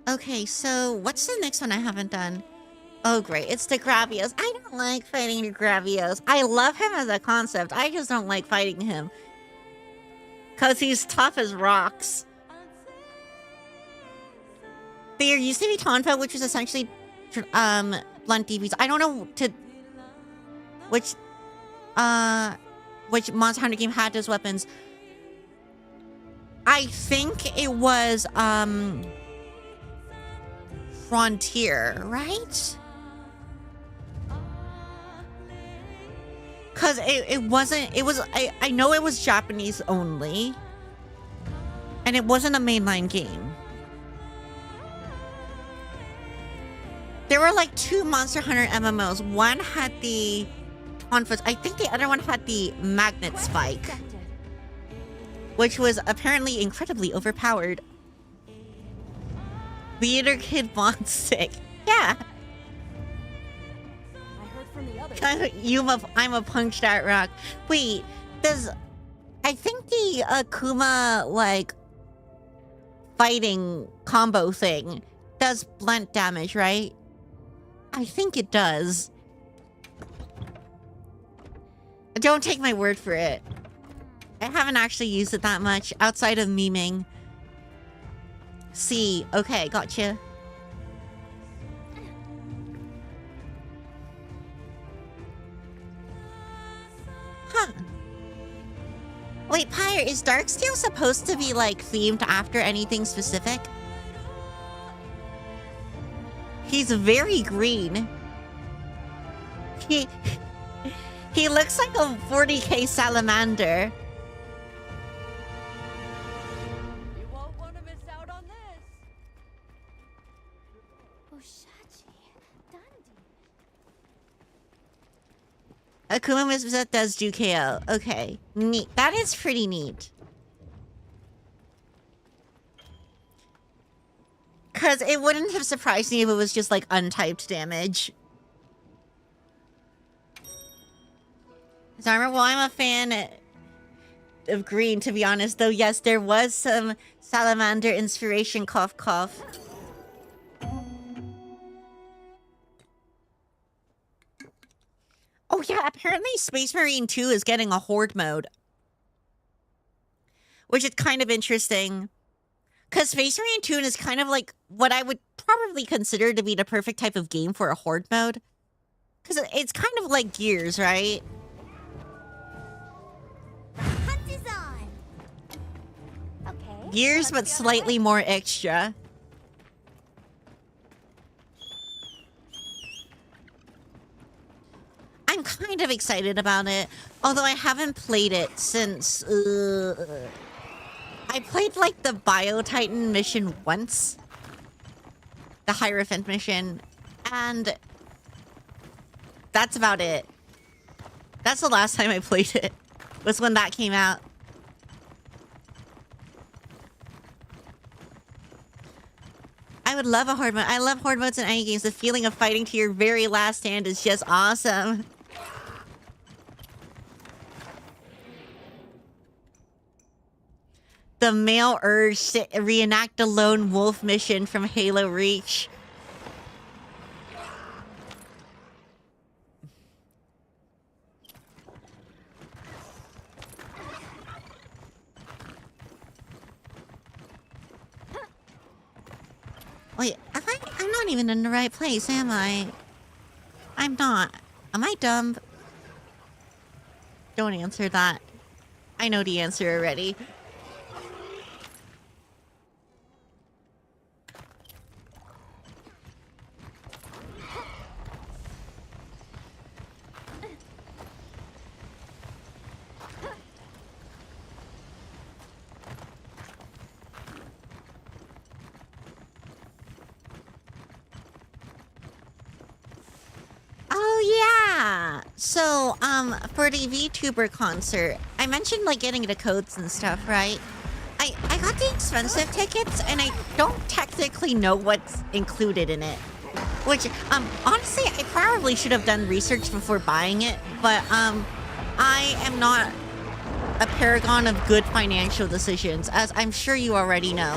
Okay, so what's the next one I haven't done? Oh, great. It's the Gravios. I don't like fighting the Gravios. I love him as a concept. I just don't like fighting him. Because he's tough as rocks. There used to be Tonfa, which was essentially blunt DVs. I don't know which Monster Hunter game had those weapons. I think it was Frontier, right? Cause it wasn't, it was, I know it was Japanese only. And it wasn't a mainline game. There were like 2 Monster Hunter MMOs. One had the Tonfas. I think the other one had the Magnet Spike, which was apparently incredibly overpowered. Theater Kid Von Sick. Yeah. I heard from the others. I'm a punched out rock. Wait, I think the Akuma, like, fighting combo thing does blunt damage, right? I think it does. Don't take my word for it. I haven't actually used it that much outside of memeing. See, okay, gotcha. Huh. Wait, Pyre, is Darksteel supposed to be, like, themed after anything specific? He's very green. He looks like a 40k salamander. You won't want to miss out on this. Oshachi, Dundee. Akuma Misbet does do KO. Okay, neat. That is pretty neat. Because it wouldn't have surprised me if it was just, like, untyped damage. Zarmer, well, I'm a fan of green, to be honest. Though, yes, there was some salamander inspiration, cough, cough. Oh, yeah, apparently Space Marine 2 is getting a horde mode. Which is kind of interesting. Because Space Marine 2 is kind of like what I would probably consider to be the perfect type of game for a horde mode. Because it's kind of like Gears, right? Hunt is on. Okay. Gears, but slightly more extra. I'm kind of excited about it. Although I haven't played it since... I played, like, the Bio-Titan mission once. The Hierophant mission. And... that's about it. That's the last time I played it. Was when that came out. I would love a horde mode. I love horde modes in any games. The feeling of fighting to your very last stand is just awesome. The male urge to reenact the lone wolf mission from Halo Reach. Wait, I'm not even in the right place, am I? I'm not. Am I dumb? Don't answer that. I know the answer already. So, for the VTuber concert, I mentioned like getting the codes and stuff, right? I got the expensive tickets and I don't technically know what's included in it. Which, honestly, I probably should have done research before buying it, but, I am not a paragon of good financial decisions, as I'm sure you already know.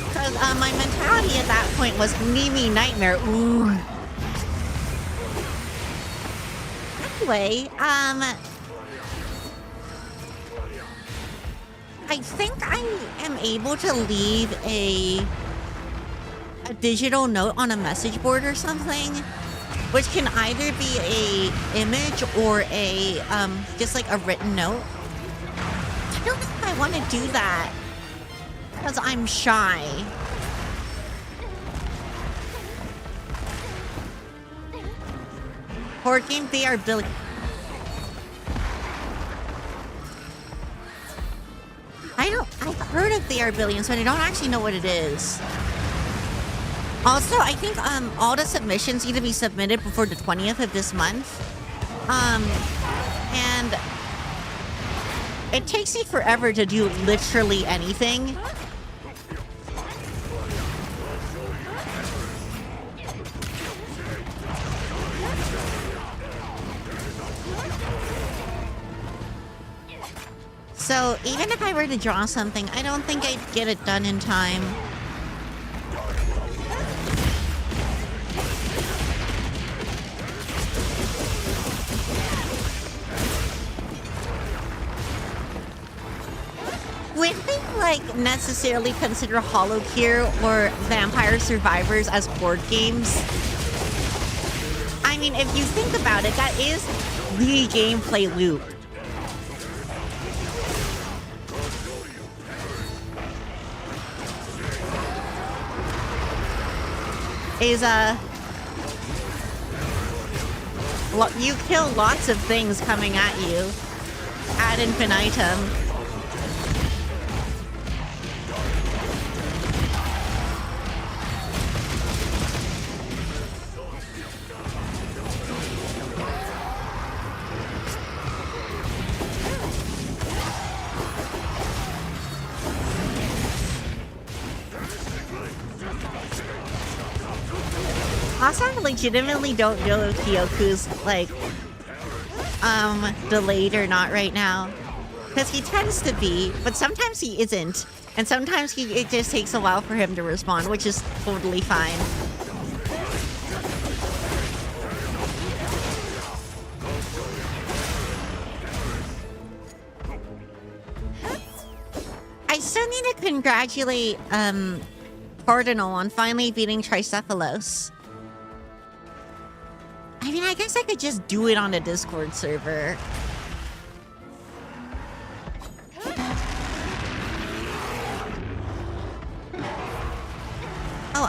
Because, my mentality at that point was me nightmare, ooh. Anyway, I think I am able to leave a digital note on a message board or something, which can either be a image or a just like a written note. I don't know if I want to do that because I'm shy. Board game, they are built. I've heard of They Are Billions, but I don't actually know what it is. Also, I think all the submissions need to be submitted before the 20th of this month. And it takes me forever to do literally anything. So, even if I were to draw something, I don't think I'd get it done in time. Would they, like, necessarily consider Hollow Gear or Vampire Survivors as board games? I mean, if you think about it, that is the gameplay loop. Is you kill lots of things coming at you ad infinitum. Also, I legitimately don't know if Kyoku's, like, delayed or not right now. Because he tends to be, but sometimes he isn't. And sometimes it just takes a while for him to respond, which is totally fine. I still need to congratulate, Cardinal on finally beating Tricephalos. I mean, I guess I could just do it on a Discord server. Oh,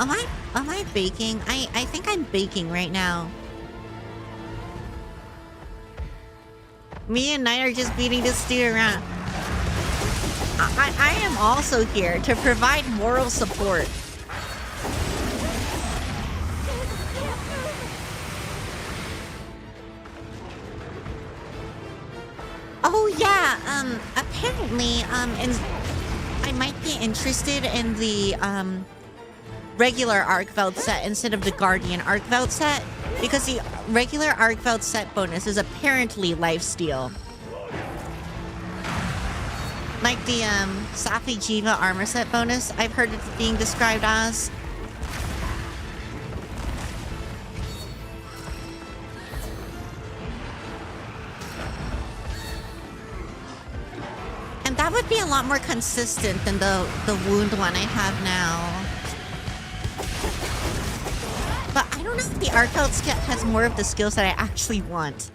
am I baking? I think I'm baking right now. Me and Knight are just beating this dude around. I am also here to provide moral support. Oh yeah, apparently, I might be interested in the, regular Arcveld set instead of the Guardian Arcveld set, because the regular Arcveld set bonus is apparently lifesteal. Like the, Safi Jiva armor set bonus, I've heard it being described as. And that would be a lot more consistent than the wound one I have now. But I don't know if the Arcveld skill has more of the skills that I actually want.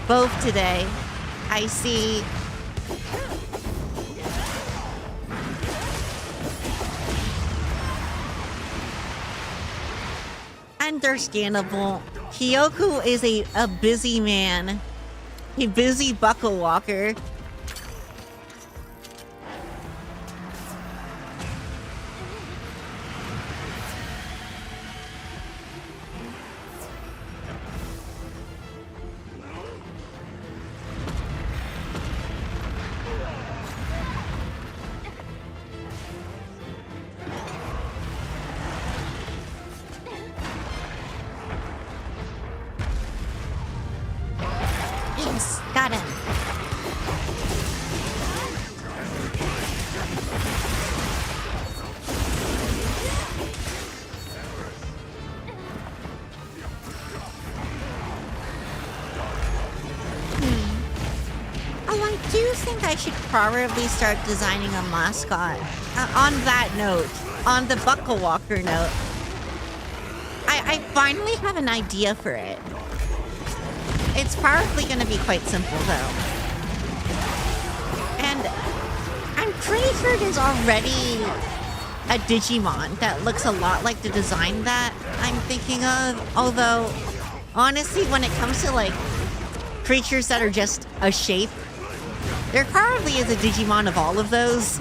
Both today. I see. Understandable. Kyoku is a busy man. A busy buckle walker. think I should probably start designing a mascot. On that note, on the Buckle Walker note, I finally have an idea for it. It's probably going to be quite simple, though. And I'm pretty sure there's already a Digimon that looks a lot like the design that I'm thinking of. Although, honestly, when it comes to, like, creatures that are just a shape, there probably is a Digimon of all of those.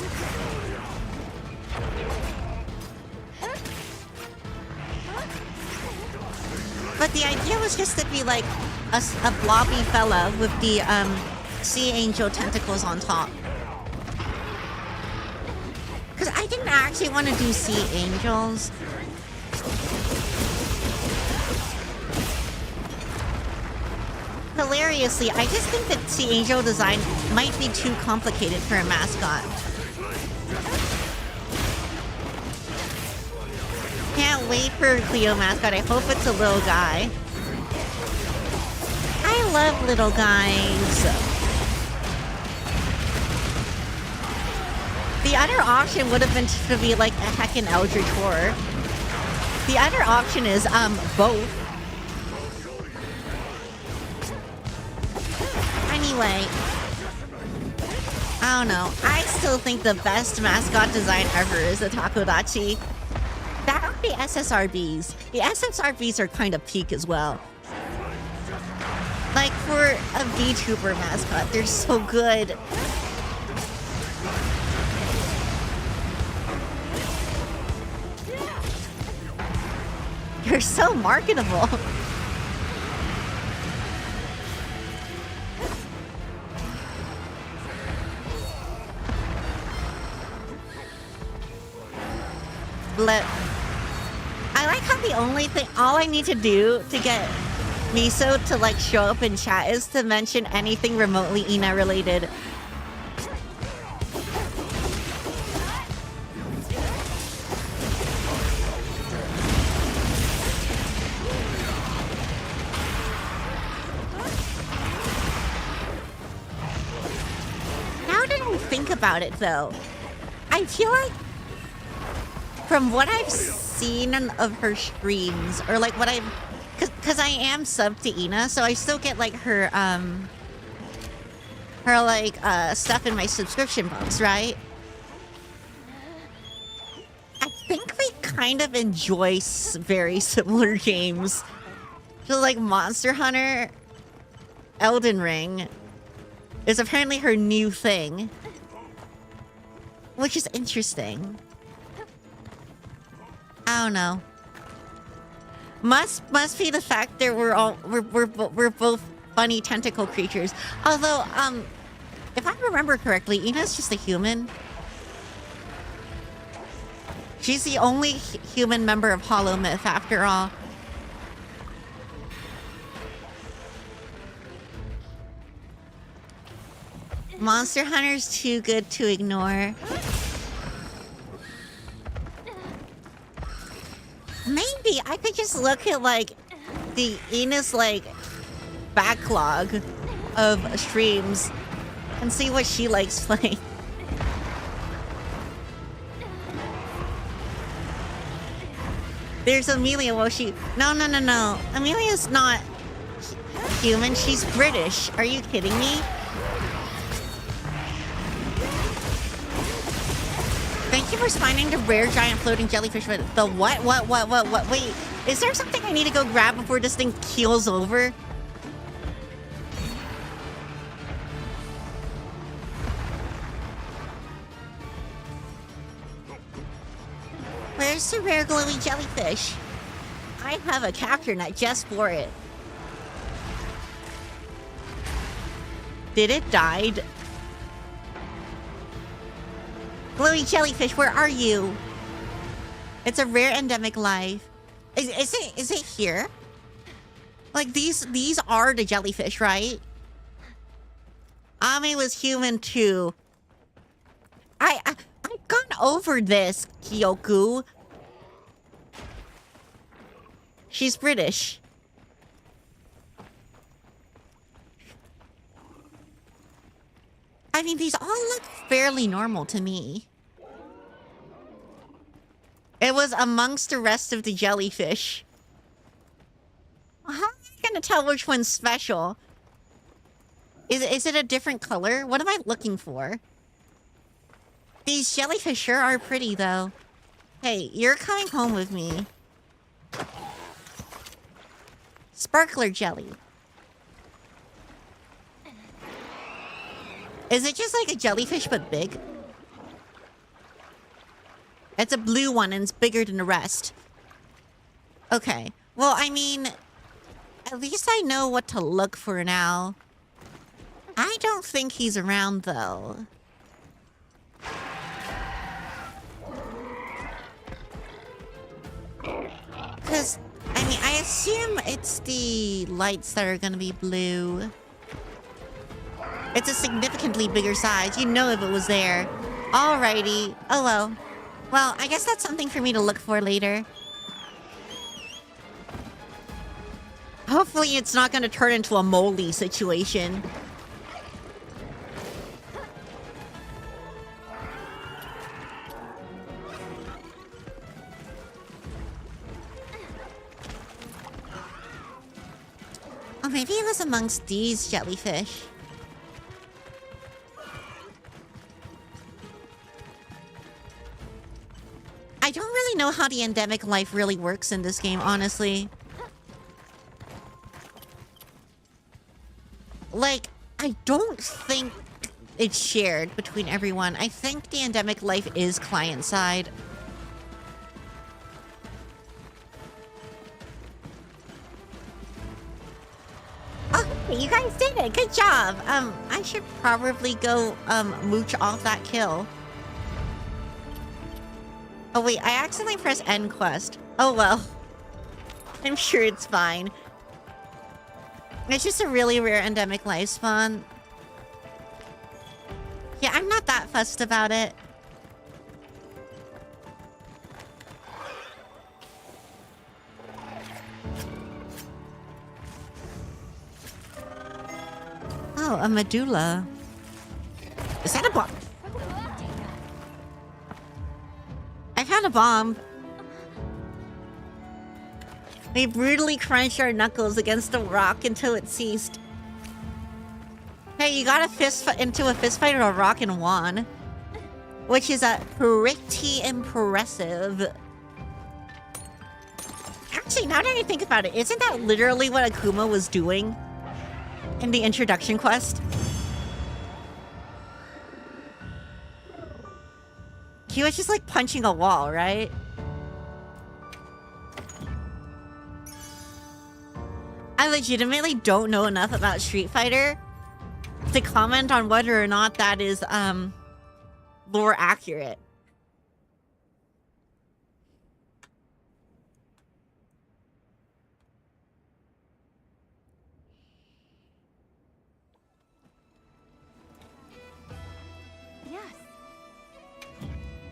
But the idea was just to be like a blobby fella with the sea angel tentacles on top. Because I didn't actually want to do sea angels. Hilariously, I just think that sea angel design might be too complicated for a mascot. Can't wait for Cleo mascot. I hope it's a little guy. I love little guys. The other option would have been to be like a heckin' Eldritch Horror. The other option is both. Anyway, I don't know. I still think the best mascot design ever is the Takodachi. That would be SSRBs. The SSRBs are kind of peak as well. Like for a VTuber mascot, they're so good. They're so marketable. I like how the only thing, all I need to do to get Miso to like show up in chat is to mention anything remotely Ina related. Now that I think about it though, I feel like from what I've seen of her streams, or like what I've, cause I am subbed to Ina, so I still get like her like stuff in my subscription box, right? I think we kind of enjoy very similar games. So like Monster Hunter, Elden Ring is apparently her new thing, which is interesting. I don't know. Must be the fact that we're both funny tentacle creatures. Although, if I remember correctly, Ina's just a human. She's the only human member of Hollow Myth, after all. Monster Hunter's too good to ignore. Maybe I could just look at like the Ina's like backlog of streams and see what she likes playing. There's Amelia. Well, no. Amelia's not human. She's British. Are you kidding me? Thank you for spawning the rare giant floating jellyfish. But the what? Wait, is there something I need to go grab before this thing keels over? Where's the rare glowy jellyfish? I have a capture net just for it. Did it died? Glowy jellyfish, where are you? It's a rare endemic life. Is it here? Like these are the jellyfish, right? Ame was human too. I've gone over this, Kyoku. She's British. I mean, these all look fairly normal to me. It was amongst the rest of the jellyfish. How am I gonna tell which one's special? Is it a different color? What am I looking for? These jellyfish sure are pretty, though. Hey, you're coming home with me. Sparkler jelly. Is it just like a jellyfish but big? It's a blue one and it's bigger than the rest. Okay. Well, I mean, at least I know what to look for now. I don't think he's around, though. Because, I mean, I assume it's the lights that are going to be blue. It's a significantly bigger size. You'd know if it was there. Alrighty. Oh, well. Well, I guess that's something for me to look for later. Hopefully it's not going to turn into a moldy situation. Oh, maybe it was amongst these jellyfish. I don't really know how the endemic life really works in this game, honestly. Like, I don't think it's shared between everyone. I think the endemic life is client-side. Oh, you guys did it! Good job! I should probably go, mooch off that kill. Oh wait, I accidentally pressed end quest. Oh well. I'm sure it's fine. It's just a really rare endemic life spawn. Yeah, I'm not that fussed about it. Oh, a medulla. Is that a bomb? I found a bomb. We brutally crunched our knuckles against a rock until it ceased. Hey, you got into a fist fight with a rock and won. Which is pretty impressive. Actually, now that I think about it, isn't that literally what Akuma was doing in the introduction quest? He was just like punching a wall, right? I legitimately don't know enough about Street Fighter to comment on whether or not that is lore accurate.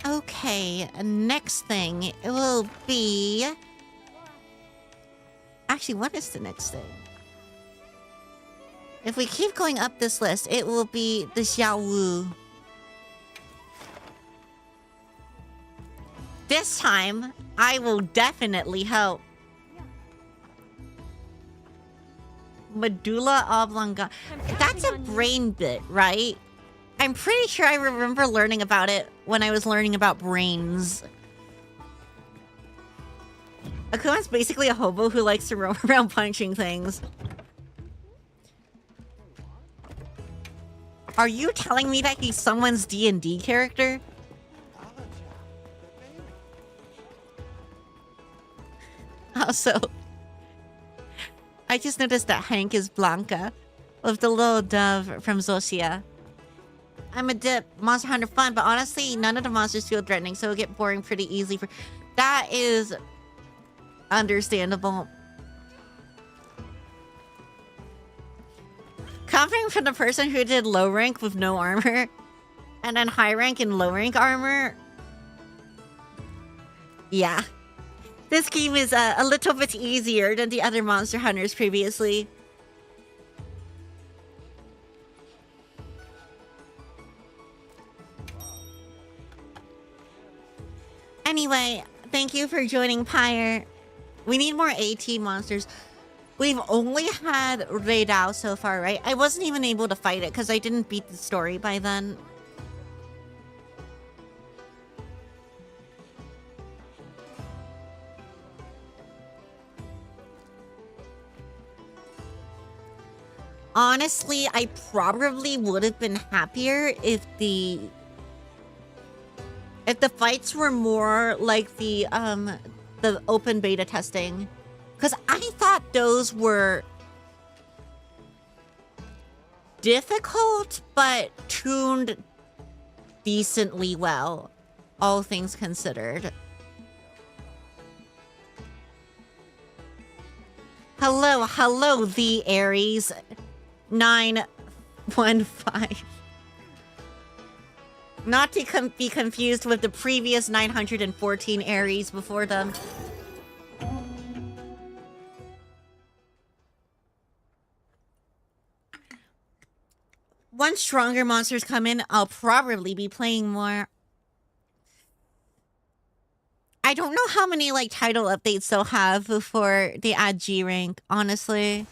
Okay, next thing, it will be... Actually, what is the next thing? If we keep going up this list, it will be the Xiao Wu. This time, I will definitely help. Medulla oblongata. That's a brain bit, right? I'm pretty sure I remember learning about it when I was learning about brains. Akuma's basically a hobo who likes to roam around punching things. Are you telling me that he's someone's D&D character? Also, I just noticed that Hank is Blanca, with the little dove from Zosia. I'm a dip, Monster Hunter fun, but honestly, none of the monsters feel threatening, so it'll get boring pretty easily. That is understandable. Coming from the person who did low rank with no armor, and then high rank and low rank armor. Yeah. This game is a little bit easier than the other Monster Hunters previously. Anyway, thank you for joining Pyre. We need more AT monsters. We've only had Raidao so far, right? I wasn't even able to fight it because I didn't beat the story by then. Honestly, I probably would have been happier if the fights were more like the open beta testing. Because I thought those were difficult, but tuned decently well, all things considered. Hello, the Aries 915. Not to be confused with the previous 914 Aries before them. Once stronger monsters come in, I'll probably be playing more. I don't know how many like title updates they'll have before they add G rank, honestly.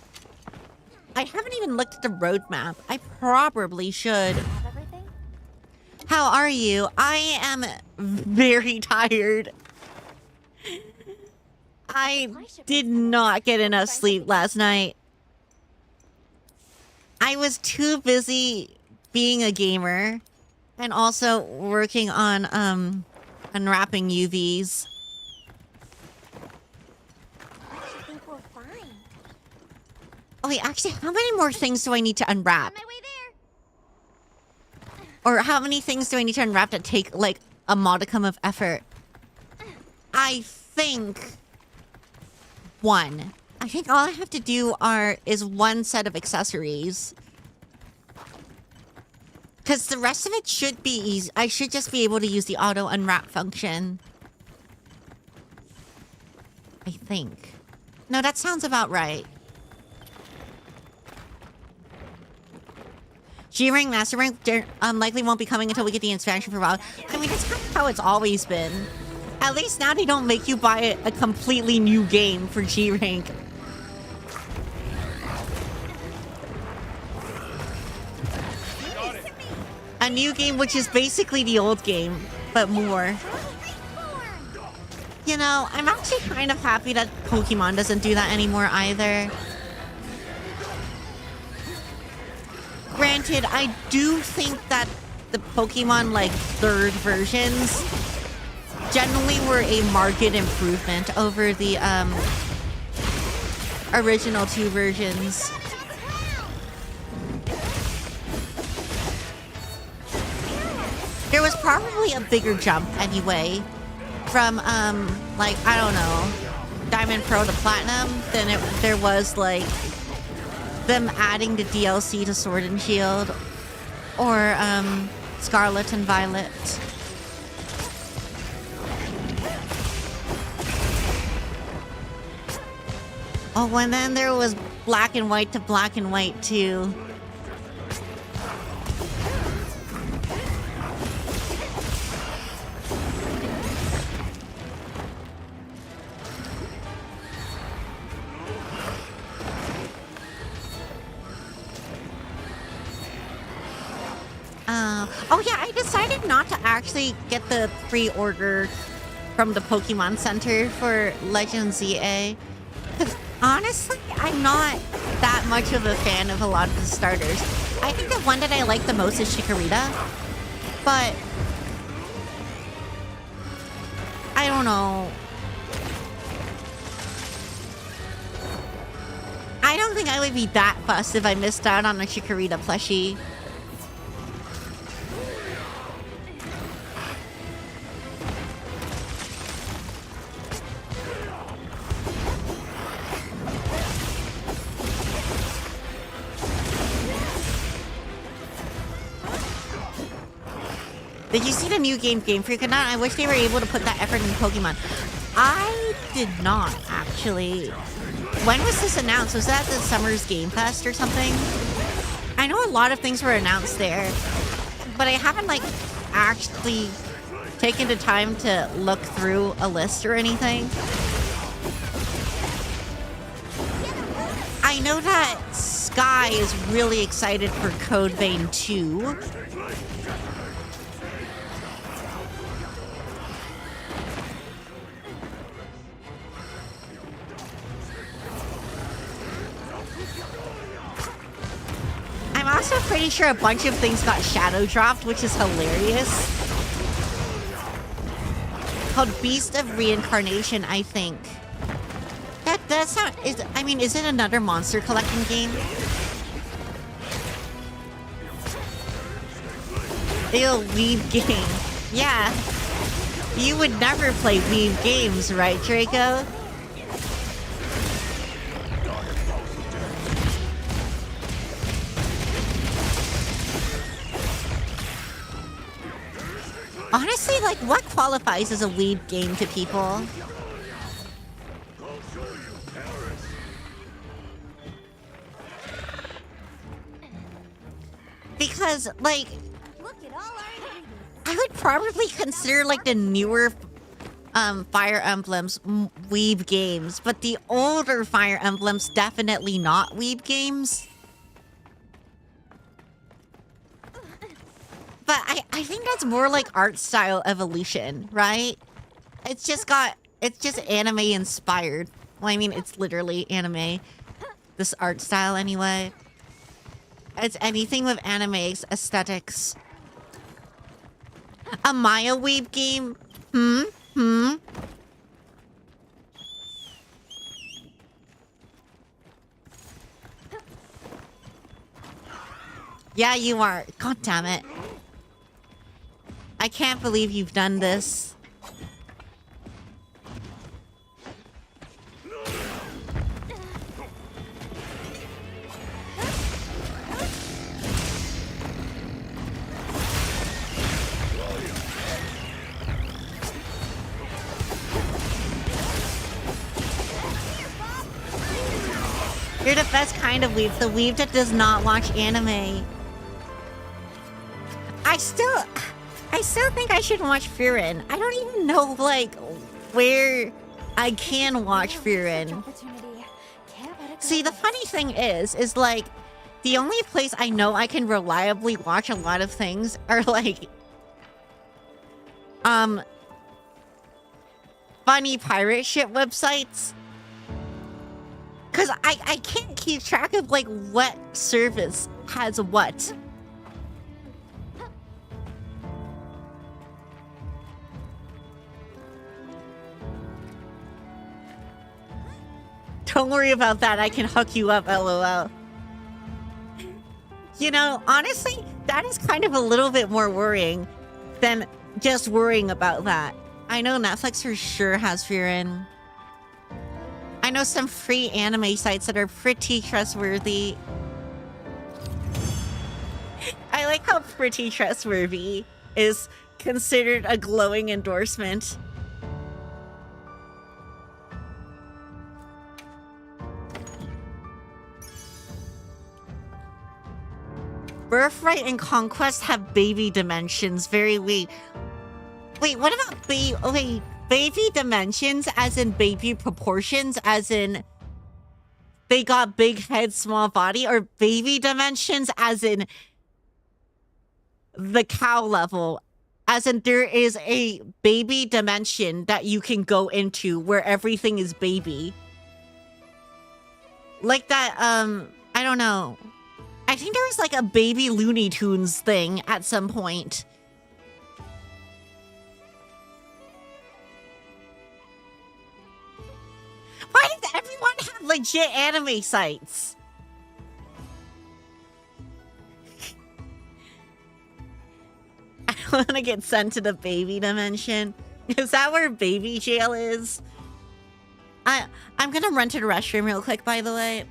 I haven't even looked at the roadmap. I probably should. How are you? I am very tired. I did not get enough sleep last night. I was too busy being a gamer and also working on unwrapping UVs. I think we're fine. Oh wait, actually, how many more things do I need to unwrap? On my way there. Or how many things do I need to unwrap that take like a modicum of effort? I think one. I think all I have to do is one set of accessories. Because the rest of it should be easy. I should just be able to use the auto unwrap function. I think. No, that sounds about right. G-Rank, Master Rank likely won't be coming until we get the expansion for a while. I mean, that's kind of how it's always been. At least now they don't make you buy a completely new game for G-Rank. A new game which is basically the old game, but more. You know, I'm actually kind of happy that Pokemon doesn't do that anymore either. Granted, I do think that the Pokemon, like, third versions generally were a marked improvement over the original two versions. There was probably a bigger jump anyway from, like, I don't know, Diamond Pro to Platinum than there was, like, them adding the DLC to Sword and Shield or, Scarlet and Violet. Oh, and then there was Black and White to Black and White too. Oh yeah, I decided not to actually get the pre-order from the Pokemon Center for Legend ZA. Because honestly, I'm not that much of a fan of a lot of the starters. I think the one that I like the most is Chikorita. But I don't know. I don't think I would be that fussed if I missed out on a Chikorita plushie. Did you see the new Game Freak or not? I wish they were able to put that effort in Pokemon. I did not, actually. When was this announced? Was that the Summer's Game Fest or something? I know a lot of things were announced there, but I haven't, like, actually taken the time to look through a list or anything. I know that Sky is really excited for Code Vein 2. I'm also pretty sure a bunch of things got shadow dropped, which is hilarious. Called Beast of Reincarnation, I think. That does sound... is it another monster collecting game? Ew, Weeb game. Yeah. You would never play Weeb games, right, Draco? Honestly, like, what qualifies as a Weeb game to people? Because, like, Look at all our ingredients. I would probably consider, like, the newer Fire Emblems Weeb games, but the older Fire Emblems definitely not Weeb games. But I think that's more like art style evolution, right? It's just anime inspired. Well, I mean, it's literally anime. This art style anyway. It's anything with anime aesthetics. A Maya Weeb game? Yeah, you are. God damn it. I can't believe you've done this. You're the best kind of weeb, the weeb that does not watch anime. I still think I should watch Frieren. I don't even know, like, where I can watch Frieren. See, the funny thing is like, the only place I know I can reliably watch a lot of things are, like, funny pirate ship websites. Because I can't keep track of, like, what service has what. Don't worry about that. I can hook you up, LOL. You know, honestly, that is kind of a little bit more worrying than just worrying about that. I know Netflix for sure has Frieren. I know some free anime sites that are pretty trustworthy. I like how pretty trustworthy is considered a glowing endorsement. Birthright and Conquest have baby dimensions. Very weak. Wait, what about baby dimensions as in baby proportions, as in they got big head, small body, or baby dimensions as in the cow level, as in there is a baby dimension that you can go into where everything is baby. Like that, I don't know. I think there was like a baby Looney Tunes thing at some point. Why does everyone have legit anime sites? I don't want to get sent to the baby dimension. Is that where baby jail is? I'm gonna run to the restroom real quick, by the way.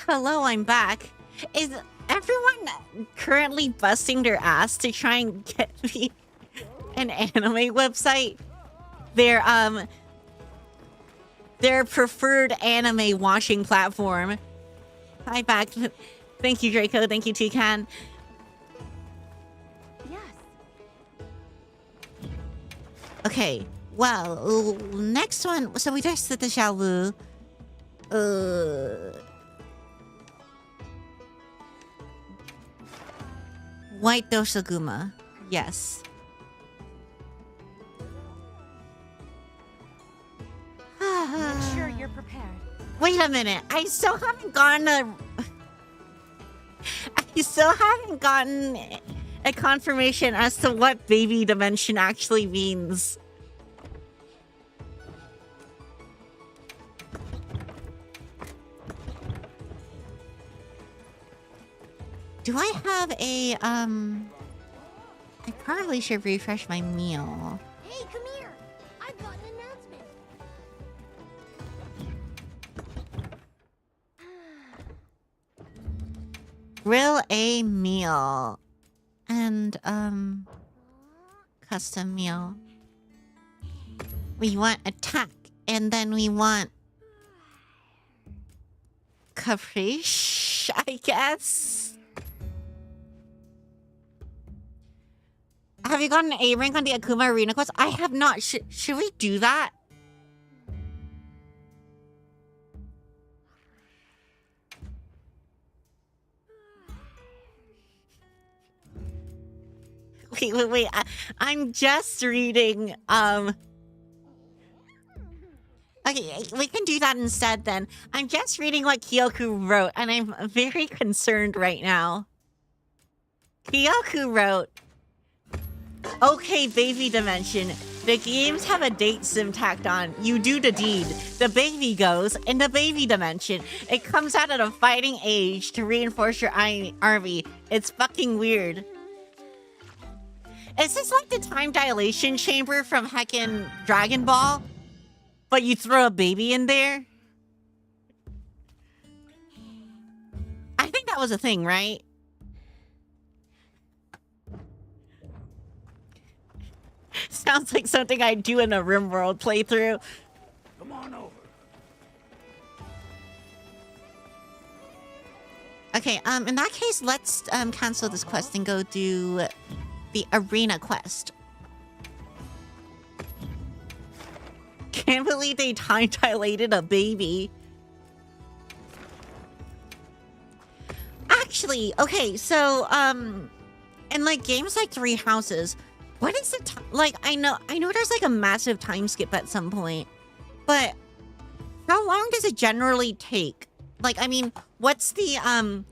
Hello, I'm back. Is everyone currently busting their ass to try and get me an anime website? Their preferred anime watching platform. Hi, back. Thank you, Draco. Thank you, Toucan. Yes. Okay, well, next one. So we just did the Xiaolu. White Doshaguma. Yes. Make sure you're prepared. Wait a minute. I still haven't gotten a confirmation as to what baby dimension actually means. Do I have a I probably should refresh my meal. Hey, come here. I've got an announcement. Grill a meal. And custom meal. We want attack, and then we want caprice, I guess. Have you gotten an A rank on the Akuma Arena quest? I have not. Should we do that? Wait. I'm just reading. Okay, we can do that instead then. I'm just reading what Kyoku wrote, and I'm very concerned right now. Kyoku wrote, "Okay, baby dimension. The games have a date sim tacked on. You do the deed. The baby goes in the baby dimension. It comes out at a fighting age to reinforce your army. It's fucking weird." Is this like the time dilation chamber from heckin' Dragon Ball? But you throw a baby in there? I think that was a thing, right? Sounds like something I'd do in a RimWorld playthrough. Come on over. Okay, in that case, let's cancel this quest and go do the arena quest. Can't believe they time dilated a baby. Actually, okay, so in like games like Three Houses, what is the time? Like I know there's like a massive time skip at some point, but how long does it generally take? Like, I mean, what's the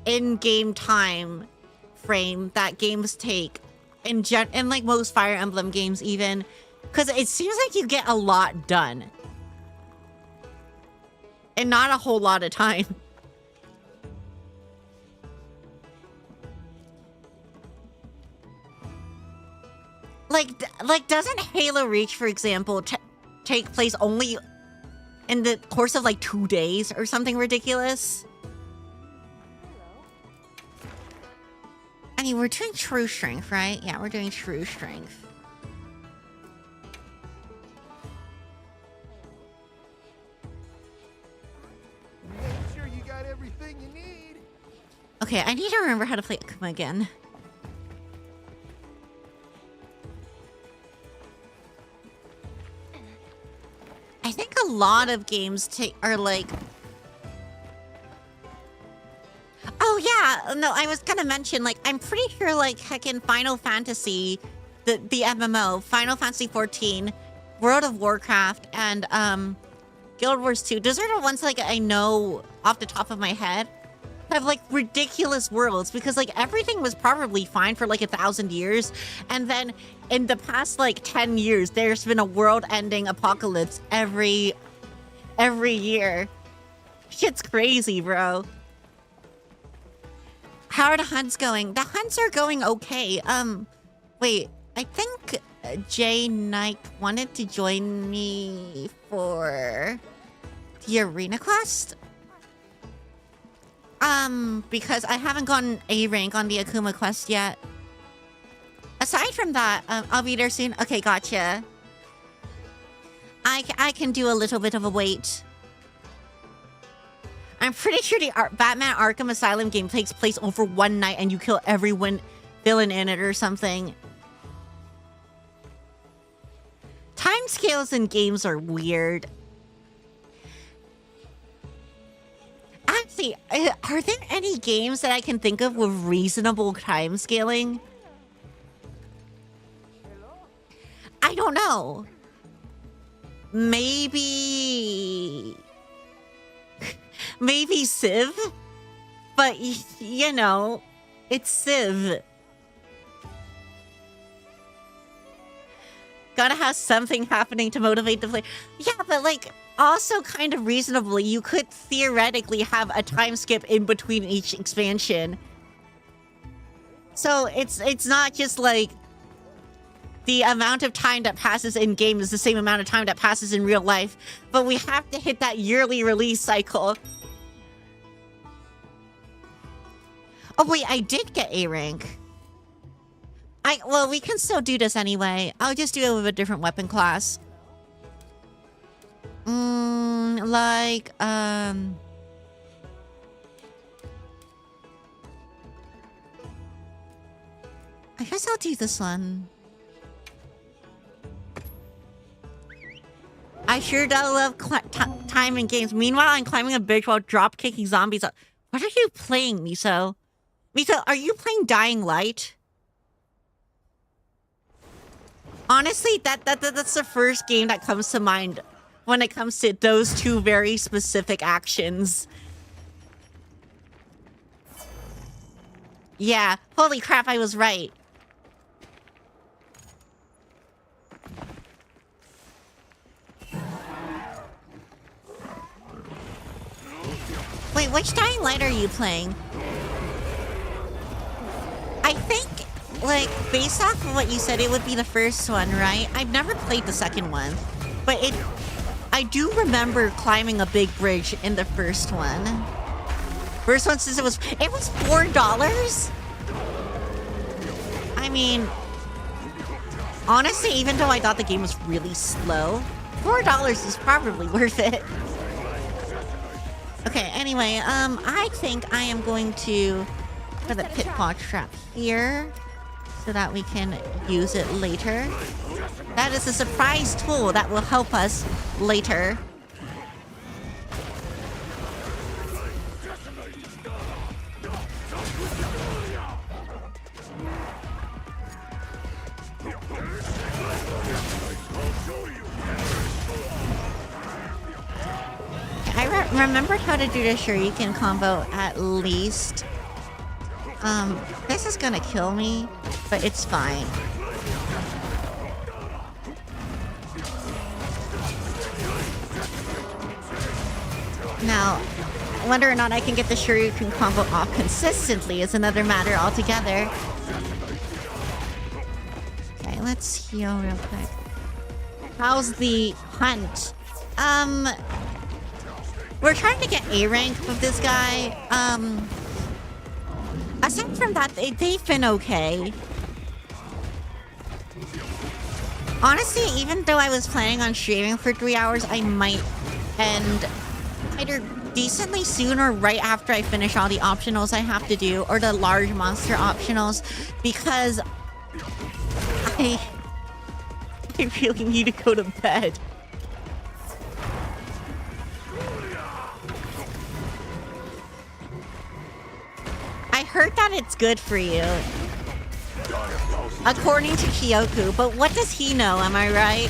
in-game time frame that games take in like most Fire Emblem games even? Because it seems like you get a lot done and not a whole lot of time. Like doesn't Halo Reach, for example, take place only in the course of like 2 days or something ridiculous? I mean, we're doing True Strength, right? Yeah, we're doing True Strength. Make sure you got everything you need. Okay, I need to remember how to play Akuma again. I think a lot of games are like... Oh yeah, no, I was gonna mention, like, I'm pretty sure, like, heckin' Final Fantasy, the MMO, Final Fantasy 14, World of Warcraft, and Guild Wars 2, those are the ones, like, I know off the top of my head, have, like, ridiculous worlds, because, like, everything was probably fine for, like, 1,000 years, and then in the past, like, 10 years, there's been a world-ending apocalypse every year. Shit's crazy, bro. How are the hunts going? The hunts are going okay. Wait, I think Jay Knight wanted to join me for the arena quest. Because I haven't gotten A rank on the Akuma quest yet. Aside from that, I'll be there soon. Okay, gotcha. I can do a little bit of a wait. I'm pretty sure the Batman Arkham Asylum game takes place over one night and you kill every villain in it or something. Timescales in games are weird. Actually, are there any games that I can think of with reasonable timescaling? I don't know. Maybe Civ? But, you know, it's Civ. Gotta have something happening to motivate the player. Yeah, but like, also kind of reasonably, you could theoretically have a time skip in between each expansion. So it's not just like the amount of time that passes in game is the same amount of time that passes in real life, but we have to hit that yearly release cycle. Oh wait, I did get A rank. Well, we can still do this anyway. I'll just do it with a different weapon class. I guess I'll do this one. I sure do love time in games. Meanwhile, I'm climbing a bridge while drop-kicking zombies. What are you playing, Miso? Miso, are you playing Dying Light? Honestly, that's the first game that comes to mind when it comes to those two very specific actions. Yeah, holy crap, I was right. Wait, which Dying Light are you playing? I think, like, based off of what you said, it would be the first one, right? I've never played the second one, but I do remember climbing a big bridge in the first one. First one, since it was $4? I mean, honestly, even though I thought the game was really slow, $4 is probably worth it. Okay, anyway, I think I am going to put the pitfall trap here so that we can use it later. That is a surprise tool that will help us later. I remembered how to do the shuriken combo at least. This is gonna kill me, but it's fine. Now, whether or not I can get the shuriken combo off consistently is another matter altogether. Okay, let's heal real quick. How's the hunt? We're trying to get A rank with this guy. Aside from that, they've been okay. Honestly, even though I was planning on streaming for 3 hours, I might end either decently soon or right after I finish all the optionals I have to do, or the large monster optionals, because I really need to go to bed. I heard that it's good for you, according to Kyoku, but what does he know, am I right?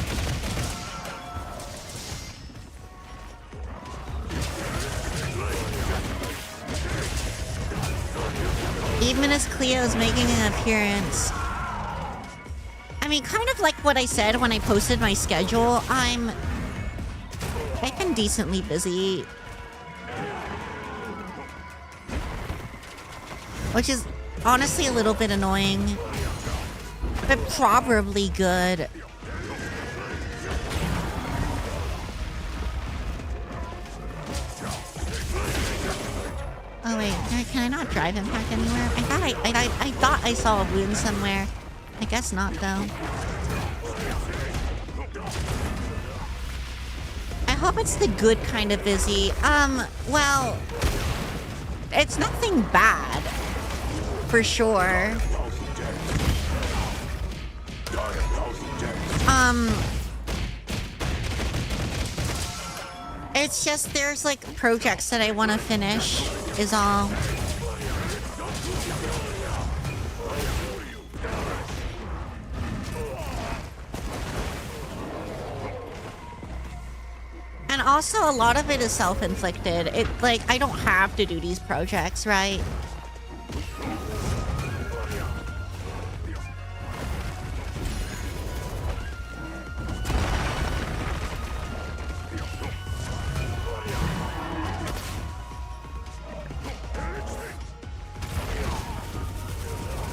Even as Cleo is making an appearance. I mean, kind of like what I said when I posted my schedule, I've been decently busy. Which is honestly a little bit annoying, but probably good. Oh wait, Can I not drive impact anywhere? I thought I saw a wound somewhere. I guess not, though. I hope it's the good kind of busy. Well, it's nothing bad, for sure. It's just there's like projects that I want to finish, is all. And also a lot of it is self-inflicted. It like I don't have to do these projects, right?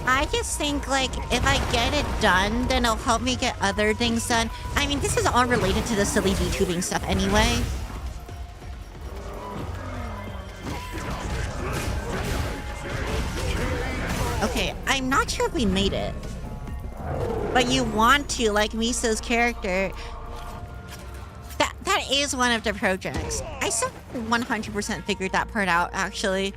I just think, like, if I get it done, then it'll help me get other things done. I mean, this is all related to the silly VTubing stuff anyway. Okay, I'm not sure if we made it. But you want to, like Miso's character. That is one of the projects. I still 100% figured that part out, actually.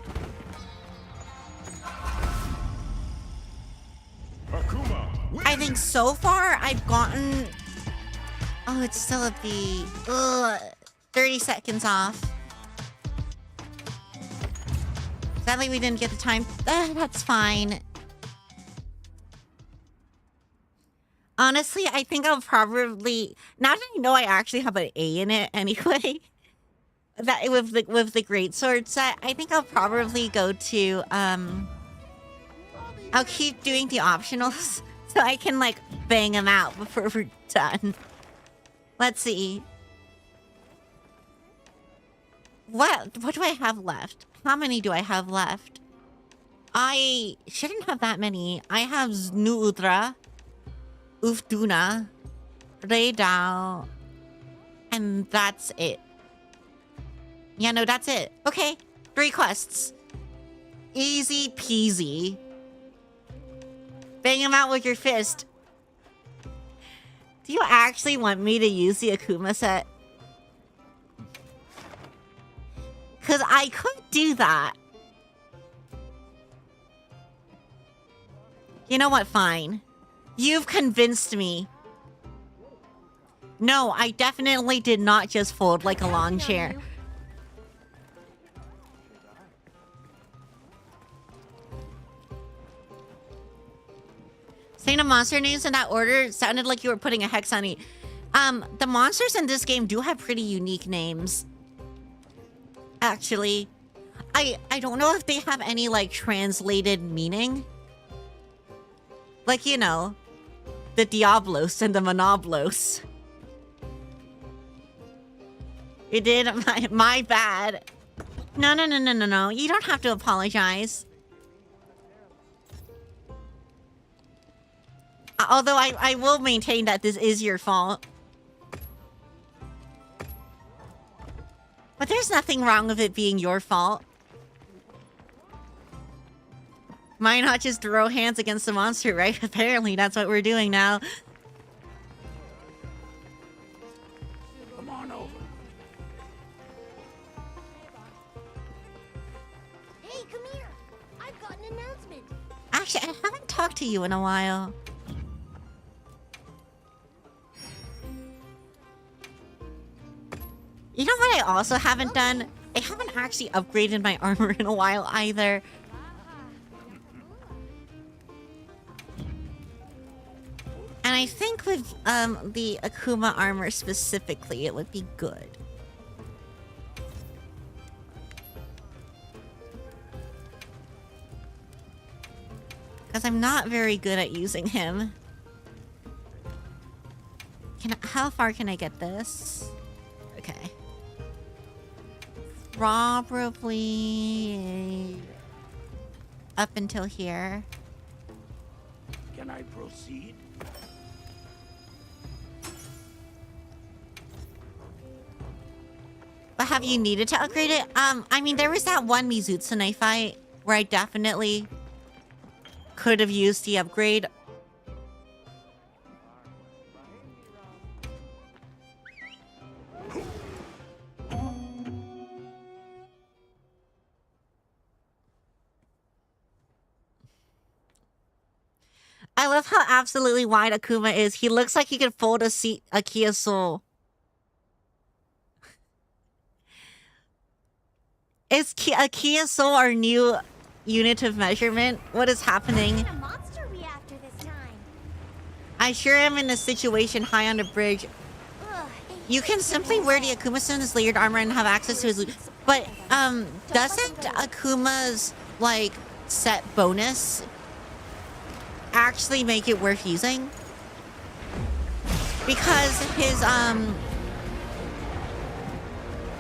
I think so far I've gotten... Oh, it's still a B. Ugh, 30 seconds off. Sadly, we didn't get the time. That's fine. Honestly, I think I'll probably... Now that I know I actually have an A in it anyway, that with the greatsword set, I think I'll probably go to... I'll keep doing the optionals. So I can, like, bang them out before we're done. Let's see. What do I have left? How many do I have left? I shouldn't have that many. I have Znuudra, Ufduna, Reidao, and that's it. Yeah, no, that's it. Okay, 3 quests. Easy peasy. Bang him out with your fist. Do you actually want me to use the Akuma set? Because I could do that. You know what? Fine. You've convinced me. No, I definitely did not just fold like a lawn chair. Saying the monster names in that order sounded like you were putting a hex on it. The monsters in this game do have pretty unique names. Actually, I don't know if they have any like translated meaning. Like, you know, the Diablos and the Monoblos. You did? My bad. No. You don't have to apologize. Although I will maintain that this is your fault. But there's nothing wrong with it being your fault. Why not just throw hands against the monster, right? Apparently that's what we're doing now. Come on over. Hey, come here. I've got an announcement. Actually, I haven't talked to you in a while. You know what I also haven't done? I haven't actually upgraded my armor in a while either. And I think with the Akuma armor specifically, it would be good. Because I'm not very good at using him. How far can I get this? Okay. Probably up until here. Can I proceed? But have you needed to upgrade it? I mean, there was that one Mizutsunai fight. where I definitely could have used the upgrade. I love how absolutely wide Akuma is. He looks like he could fold a Kia Soul. Is a Kia Soul our new unit of measurement? What is happening? What kind of monster we after this time? I sure am in a situation high on the bridge. Ugh, You can simply wear the Akuma-san's layered armor and have access to his loot. But, doesn't Akuma's, like, set bonus actually make it worth using? Because his,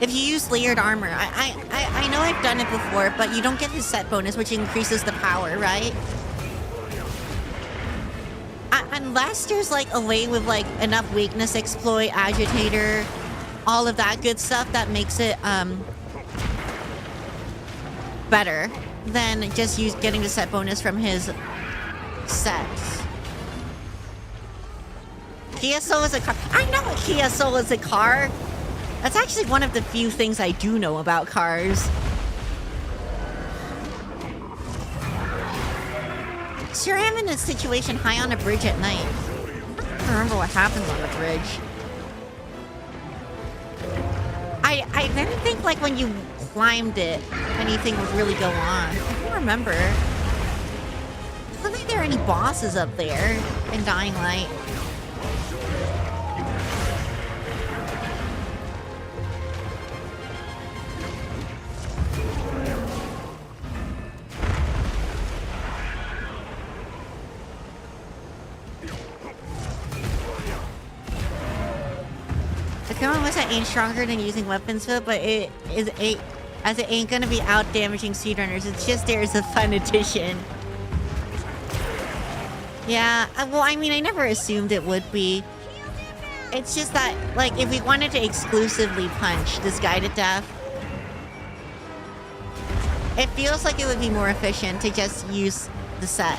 if you use layered armor, I know I've done it before, but you don't get his set bonus, which increases the power, right? Unless there's, like, a way with, like, enough weakness exploit, agitator, all of that good stuff that makes it, better than just getting the set bonus from his sets. Kia Soul is a car. I know a Kia Soul is a car. That's actually one of the few things I do know about cars. Sure am in a situation high on a bridge at night. I don't remember what happens on the bridge. I didn't think, like, when you climbed it, anything would really go on. I don't remember. I don't think there are any bosses up there in Dying Light. Akuma wish I ain't stronger than using weapons, but it ain't gonna be out damaging speedrunners. It's just there as a fun addition. Yeah, well, I mean, I never assumed it would be. It's just that, like, if we wanted to exclusively punch this guy to death, it feels like it would be more efficient to just use the set.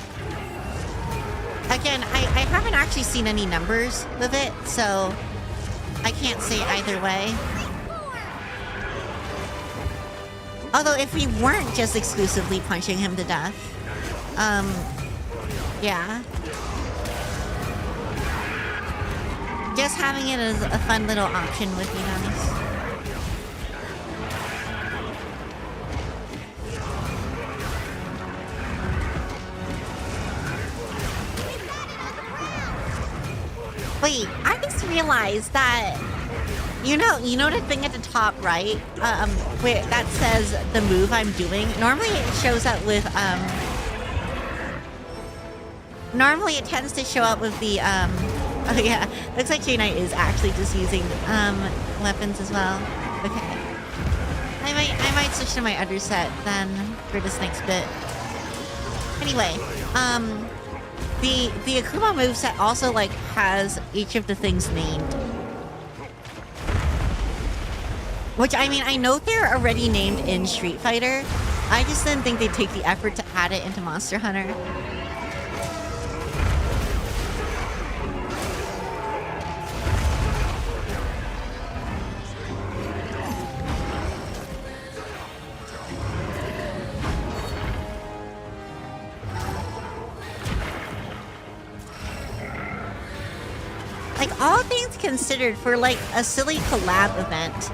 Again, I haven't actually seen any numbers with it, so I can't say either way. Although, if we weren't just exclusively punching him to death, yeah. Just having it as a fun little option would be nice. Wait, I just realized that, you know the thing at the top right, where that says the move I'm doing? Normally it shows up with, normally it tends to show up with the, oh yeah, looks like J-Knight is actually just using, weapons as well. Okay. I might switch to my other set then for this next bit. Anyway, the Akuma moveset also, like, has each of the things named. Which, I mean, I know they're already named in Street Fighter. I just didn't think they'd take the effort to add it into Monster Hunter. Like, all things considered, for, like, a silly collab event,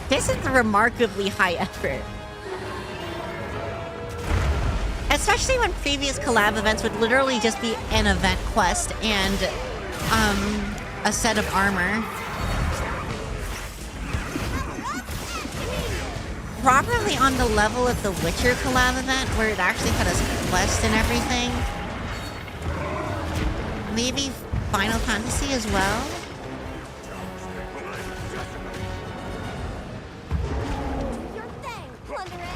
this is a remarkably high effort. Especially when previous collab events would literally just be an event quest and, a set of armor. Probably on the level of the Witcher collab event, where it actually had a quest and everything. Maybe Final Fantasy as well? Your thing, plundering.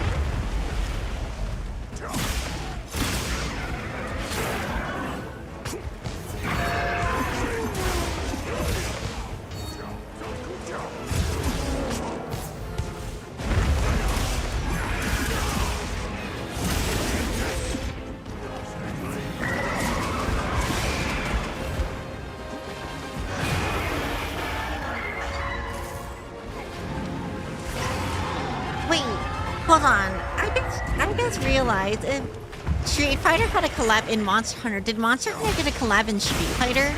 realized if Street Fighter had a collab in Monster Hunter, did Monster Hunter get a collab in Street Fighter?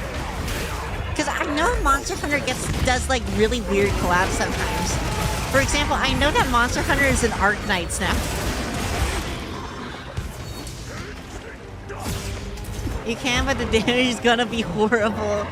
Because I know Monster Hunter does like really weird collabs sometimes. For example, I know that Monster Hunter is in Arknights now. You can, but the damage is gonna be horrible.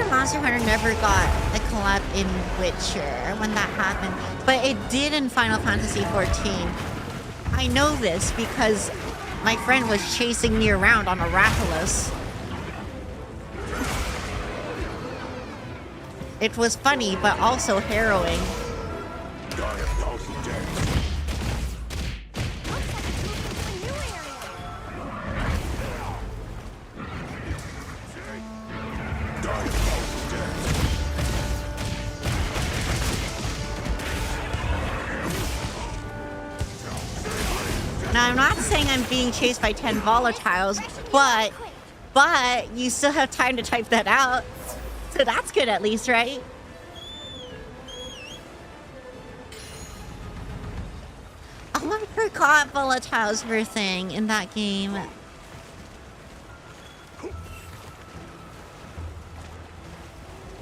Monster Hunter never got a collab in Witcher when that happened, but it did in Final Fantasy XIV. I know this because my friend was chasing me around on a Rathalos. It was funny, but also harrowing. Now, I'm not saying I'm being chased by 10 volatiles, but you still have time to type that out. So that's good at least, right? Oh, I forgot volatiles were a thing in that game.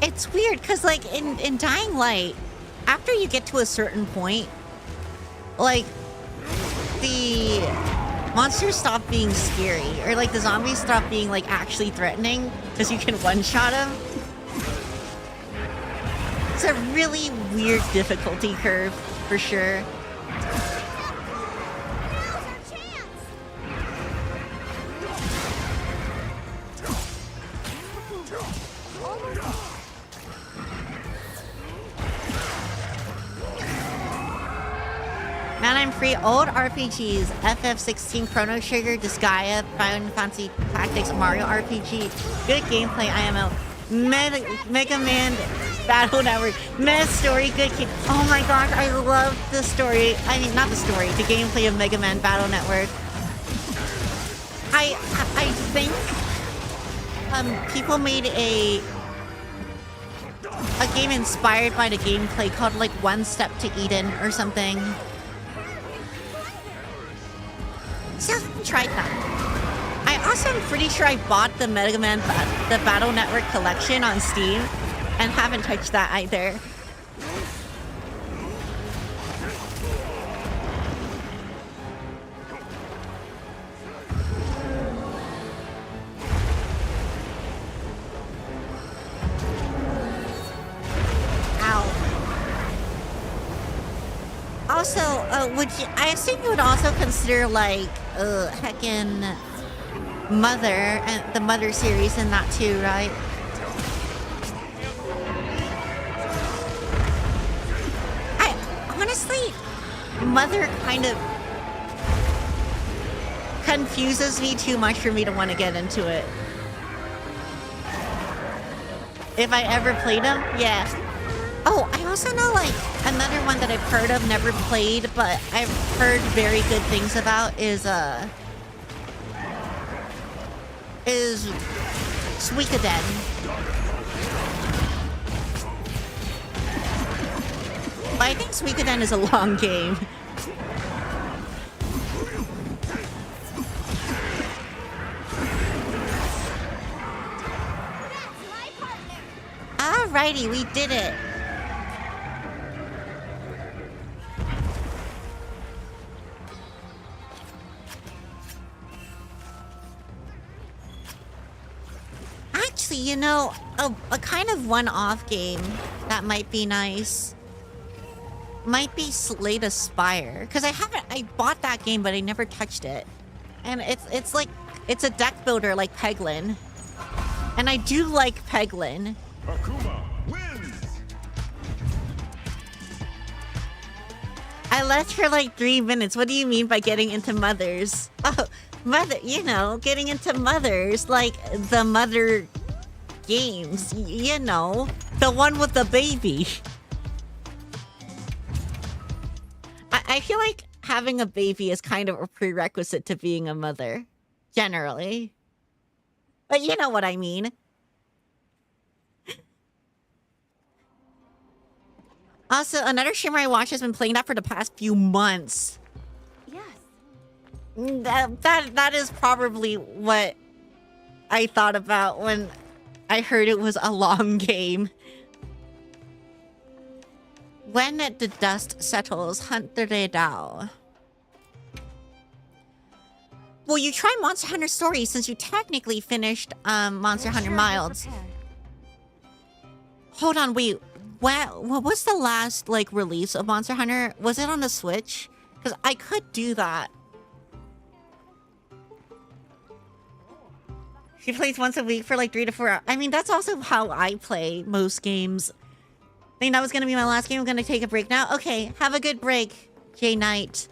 It's weird, because like in Dying Light, after you get to a certain point, like the monsters stop being scary, or like the zombies stop being like actually threatening because you can one-shot them. It's a really weird difficulty curve for sure. Man, I'm free. Old RPGs, FF16, Chrono Trigger, Disgaea, Final Fantasy Tactics, Mario RPG, good gameplay, IMO, Mega Man Battle Network, meta story, good game. Oh my gosh, I love the story. I mean, not the story, the gameplay of Mega Man Battle Network. I think people made a game inspired by the gameplay called like One Step to Eden or something. So I haven't tried that. I also am pretty sure I bought the Mega Man the Battle Network collection on Steam and haven't touched that either. Also, I assume you would also consider like heckin' Mother and the Mother series in that too, right? Honestly, Mother kind of confuses me too much for me to want to get into it. If I ever played them, yeah. Oh, I also know like another one that I've heard of, never played, but I've heard very good things about is Suikoden. But I think Suikoden is a long game. Alrighty, we did it. Actually, you know, a kind of one-off game that might be nice might be Slay the Spire, because I bought that game, but I never touched it. And it's like, it's a deck builder like Peglin. And I do like Peglin. Akuma wins. I left for like 3 minutes. What do you mean by getting into mothers? Oh, mother, you know, getting into mothers, like the mother games, you know, the one with the baby. I feel like having a baby is kind of a prerequisite to being a mother, generally. But you know what I mean. Also, another streamer I watch has been playing that for the past few months. Yes. That is probably what I thought about when I heard it was a long game. When the dust settles, hunt the Redao. Well, you try Monster Hunter Stories since you technically finished Monster Hunter Wilds. Hold on, wait. What was the last like release of Monster Hunter? Was it on the Switch? Because I could do that. She plays once a week for like 3 to 4 hours. I mean, that's also how I play most games. I think that was going to be my last game. I'm going to take a break now. Okay, have a good break, J Knight.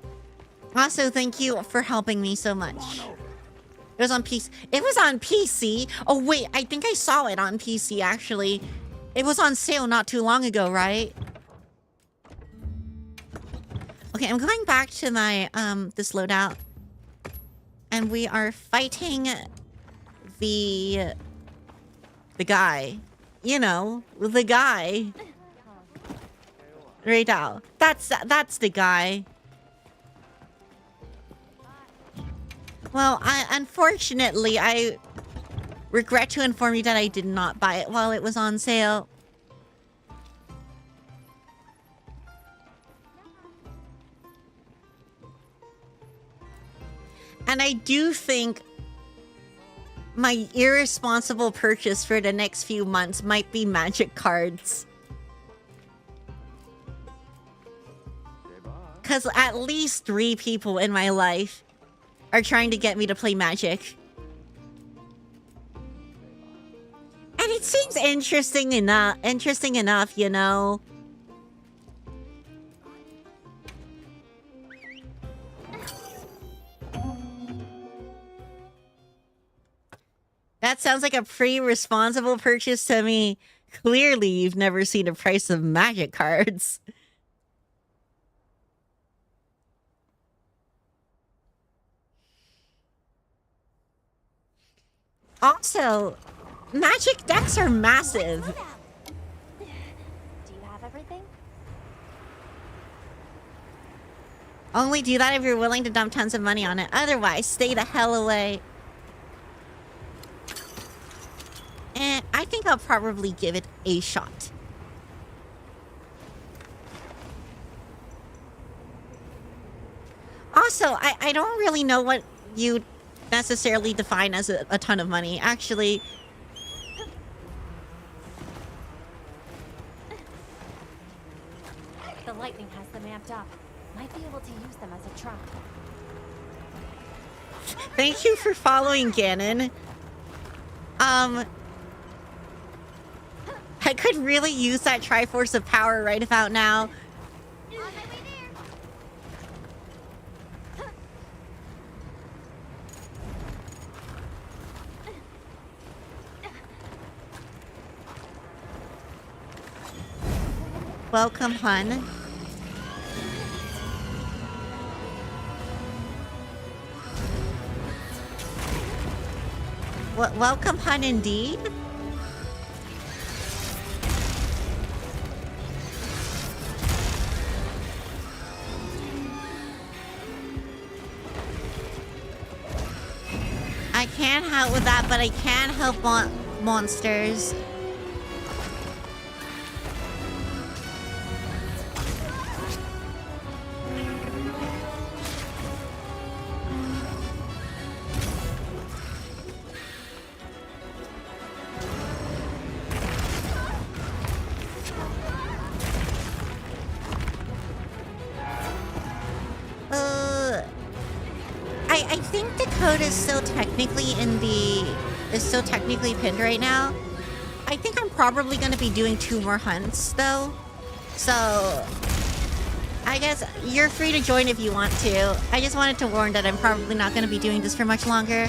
Also, thank you for helping me so much. It was on PC. It was on PC? Oh, wait. I think I saw it on PC, actually. It was on sale not too long ago, right? Okay, I'm going back to my, this loadout. And we are fighting the guy. You know, the guy. Right now. That's the guy. Well, unfortunately, I regret to inform you that I did not buy it while it was on sale. And I do think my irresponsible purchase for the next few months might be magic cards. Because at least 3 people in my life are trying to get me to play Magic. And it seems interesting enough, you know. That sounds like a pretty responsible purchase to me. Clearly, you've never seen the price of Magic cards. Also, Magic decks are massive. Do you have everything? Only do that if you're willing to dump tons of money on it. Otherwise, stay the hell away. And I think I'll probably give it a shot. Also, I don't really know what you necessarily define as a ton of money. Actually, The lightning has them amped up. Might be able to use them as a trap. thank you for following, Ganon. I could really use that Triforce of Power right about now. On my way there. Welcome, hun. Welcome, hun, indeed. I can't help with that, but I can help monsters. I think the code is still technically pinned right now. I think I'm probably going to be doing 2 more hunts though. So I guess you're free to join if you want to. I just wanted to warn that I'm probably not going to be doing this for much longer.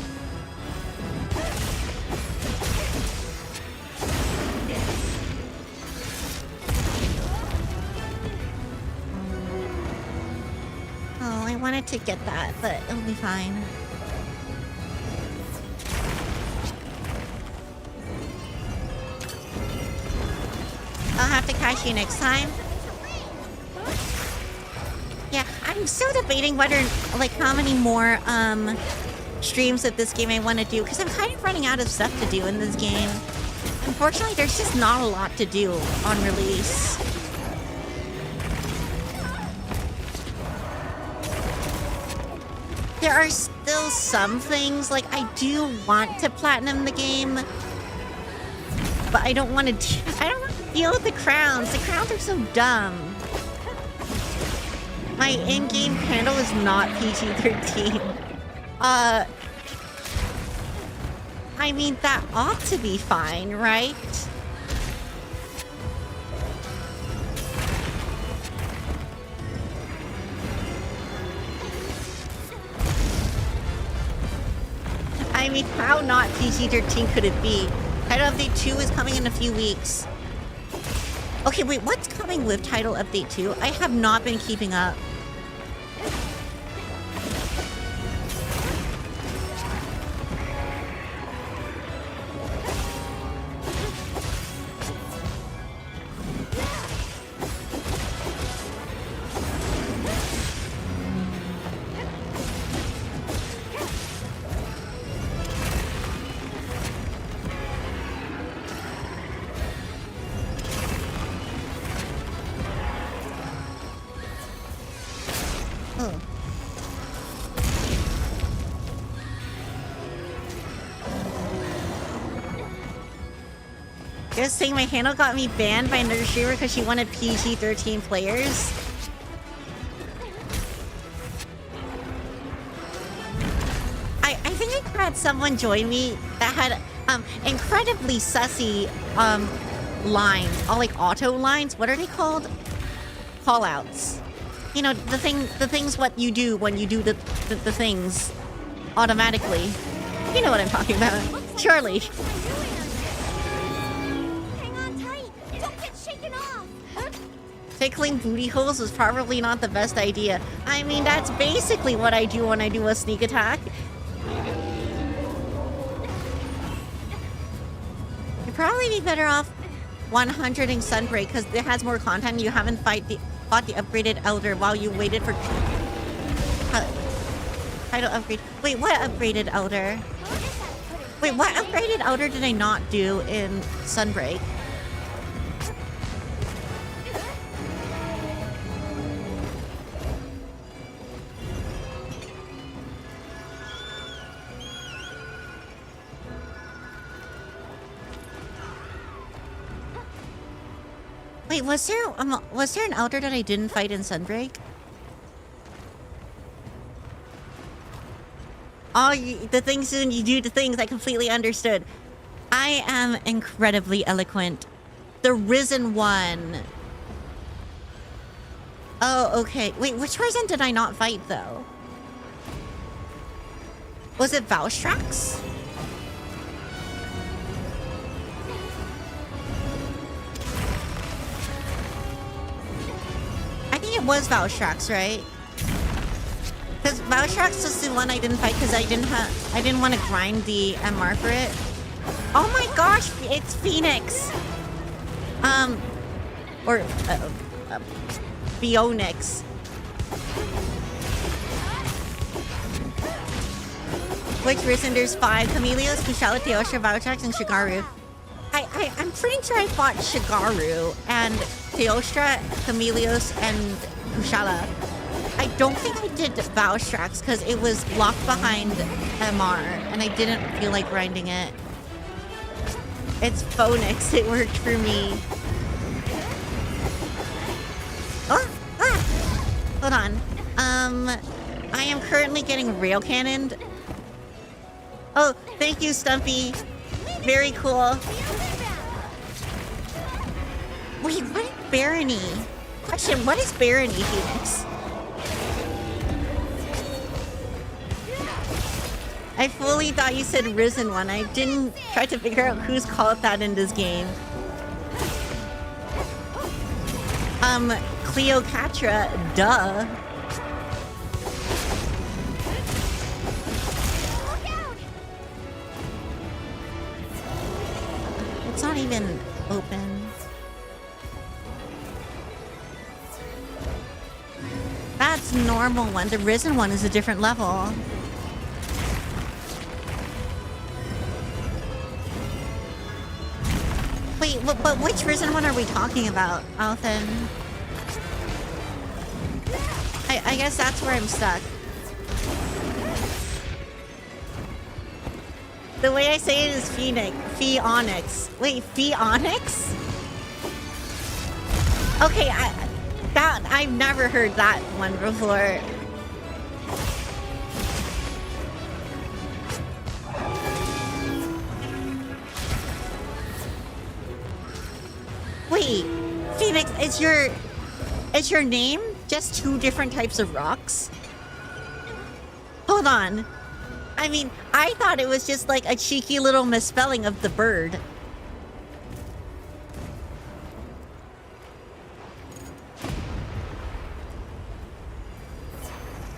Oh, I wanted to get that, but it'll be fine. I'll have to catch you next time. Yeah, I'm still debating whether, like, how many more, streams of this game I want to do, because I'm kind of running out of stuff to do in this game. Unfortunately, there's just not a lot to do on release. There are still some things, like, I do want to platinum the game, but I don't want to deal with the crowns. The crowns are so dumb. My in-game handle is not PG-13. I mean, that ought to be fine, right? I mean, how not PG-13 could it be? Title Update 2 is coming in a few weeks. Okay, wait, what's coming with Title Update 2? I have not been keeping up. Just saying my handle got me banned by another streamer because she wanted PG-13 players. I think I had someone join me that had incredibly sussy lines, all like auto lines. What are they called? Call outs. You know, the things what you do when you do the things automatically. You know what I'm talking about. Surely. Tickling booty holes was probably not the best idea. I mean, that's basically what I do when I do a sneak attack. You'd probably be better off 100ing Sunbreak because it has more content. You haven't fought the upgraded Elder while you waited for title upgrade. Wait, what upgraded Elder? Wait, what upgraded Elder did I not do in Sunbreak? Wait, was there an Elder that I didn't fight in Sunbreak? Oh, the things when you do the things, I completely understood. I am incredibly eloquent. The Risen One. Oh, okay. Wait, which Risen did I not fight, though? Was it Valstrax? I think it was Valstrax, right? Because Valstrax was the one I didn't fight because I didn't want to grind the MR for it. Oh my gosh, it's Phoenix. Or Bionix. Which Risen? There's 5: Chameleos, Kushala, Teostra, Valtrax, and Shigaru. I'm pretty sure I fought Shigaru and Teostra, Chameleos, and Kushala. I don't think I did Valstrax because it was locked behind MR and I didn't feel like grinding it. It's Phoenix. It worked for me. Hold on. I am currently getting rail cannoned. Oh, thank you, Stumpy. Very cool. Wait, what is Barony? Question, what is Barony, Phoenix? I fully thought you said Risen One. I didn't try to figure out who's called that in this game. Cleopatra, duh. It's not even open. That's normal one. The Risen One is a different level. Wait, but which Risen One are we talking about, Althen? I guess that's where I'm stuck. The way I say it is Phoenix. Phoenix. Wait, Phoenix? Okay, I've never heard that one before. Wait, Phoenix, is your name just two different types of rocks? Hold on. I mean, I thought it was just like a cheeky little misspelling of the bird.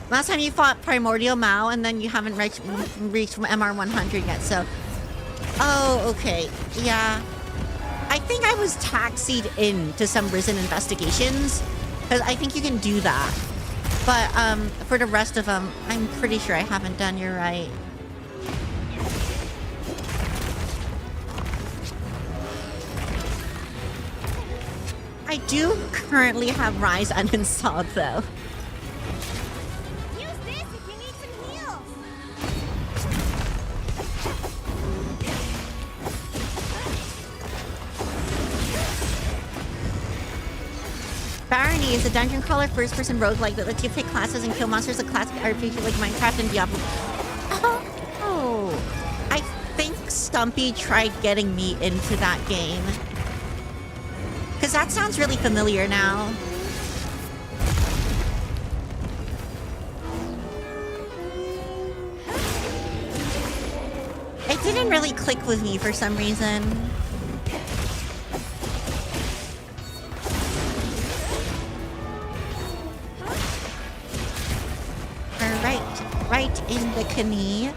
Last time you fought Primordial Mao, and then you haven't reached MR 100 yet, so... Oh, okay. Yeah. I think I was taxied into some Risen investigations, because I think you can do that. But for the rest of them, I'm pretty sure I haven't done. You're right. I do currently have Rise uninstalled, though. Use this if you need some heals. Barony is a dungeon crawler first-person roguelike that lets you pick classes and kill monsters, a classic RPG like Minecraft and Diablo. Oh, I think Stumpy tried getting me into that game. Because that sounds really familiar now. It didn't really click with me for some reason. Right in the knee.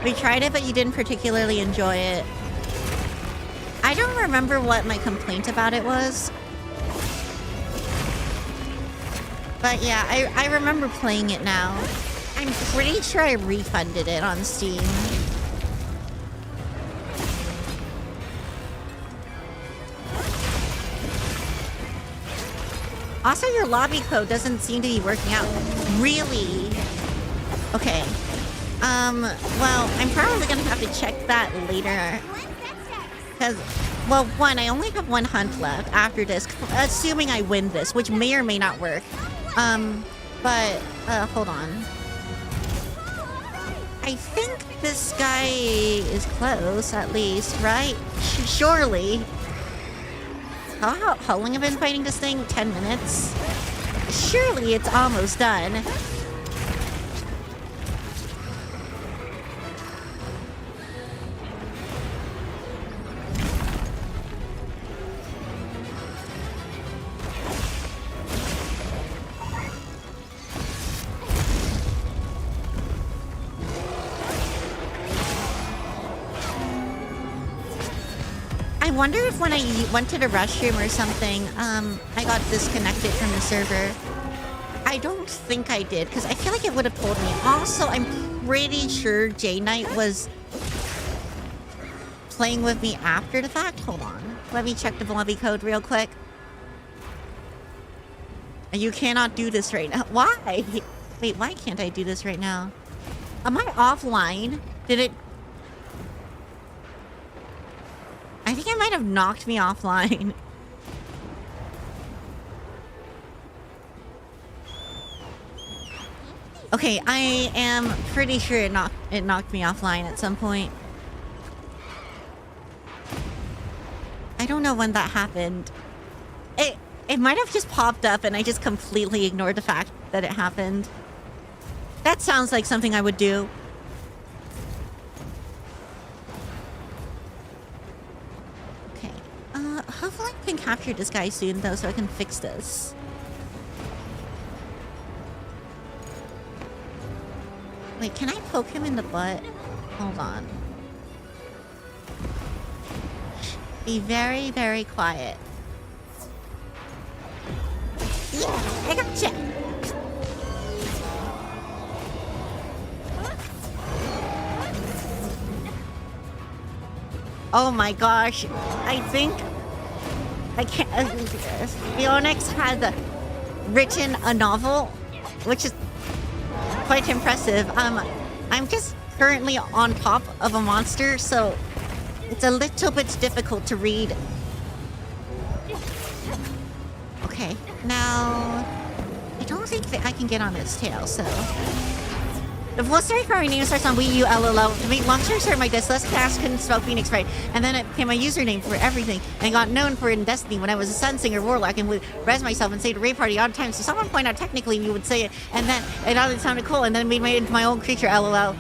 We tried it, but you didn't particularly enjoy it. I don't remember what my complaint about it was. But yeah, I remember playing it now. I'm pretty sure I refunded it on Steam. Also, your lobby code doesn't seem to be working out. Really? Okay. Well, I'm probably gonna have to check that later. Because, well, one, I only have one hunt left after this, assuming I win this, which may or may not work. Hold on. I think this guy is close, at least, right? Surely. How long have I been fighting this thing? 10 minutes? Surely it's almost done. I wonder if when I went to the restroom or something, I got disconnected from the server. I don't think I did, because I feel like it would have told me. Also, I'm pretty sure J-Knight was playing with me after the fact. Hold on. Let me check the lobby code real quick. You cannot do this right now. Why? Wait, why can't I do this right now? Am I offline? Did it... I think it might have knocked me offline. Okay, I am pretty sure it knocked me offline at some point. I don't know when that happened. It might have just popped up and I just completely ignored the fact that it happened. That sounds like something I would do. Okay. Hopefully I can capture this guy soon though so I can fix this. Wait, can I poke him in the butt? Hold on. Be very, very quiet. Yeah, I gotcha. Oh my gosh. I think I can't. Leonix has written a novel, which is quite impressive. I'm just currently on top of a monster, so it's a little bit difficult to read. Okay, now I don't think that I can get on its tail, so the full story for my name starts on Wii U LOL. To make long story short, my dyslexia couldn't spell Phoenix right, and then it became my username for everything, and got known for it in Destiny when I was a Sun Singer Warlock and would res myself and say to raid party odd times. So someone point out technically we would say it, and then it all sounded cool, and then made it into my own creature LOL.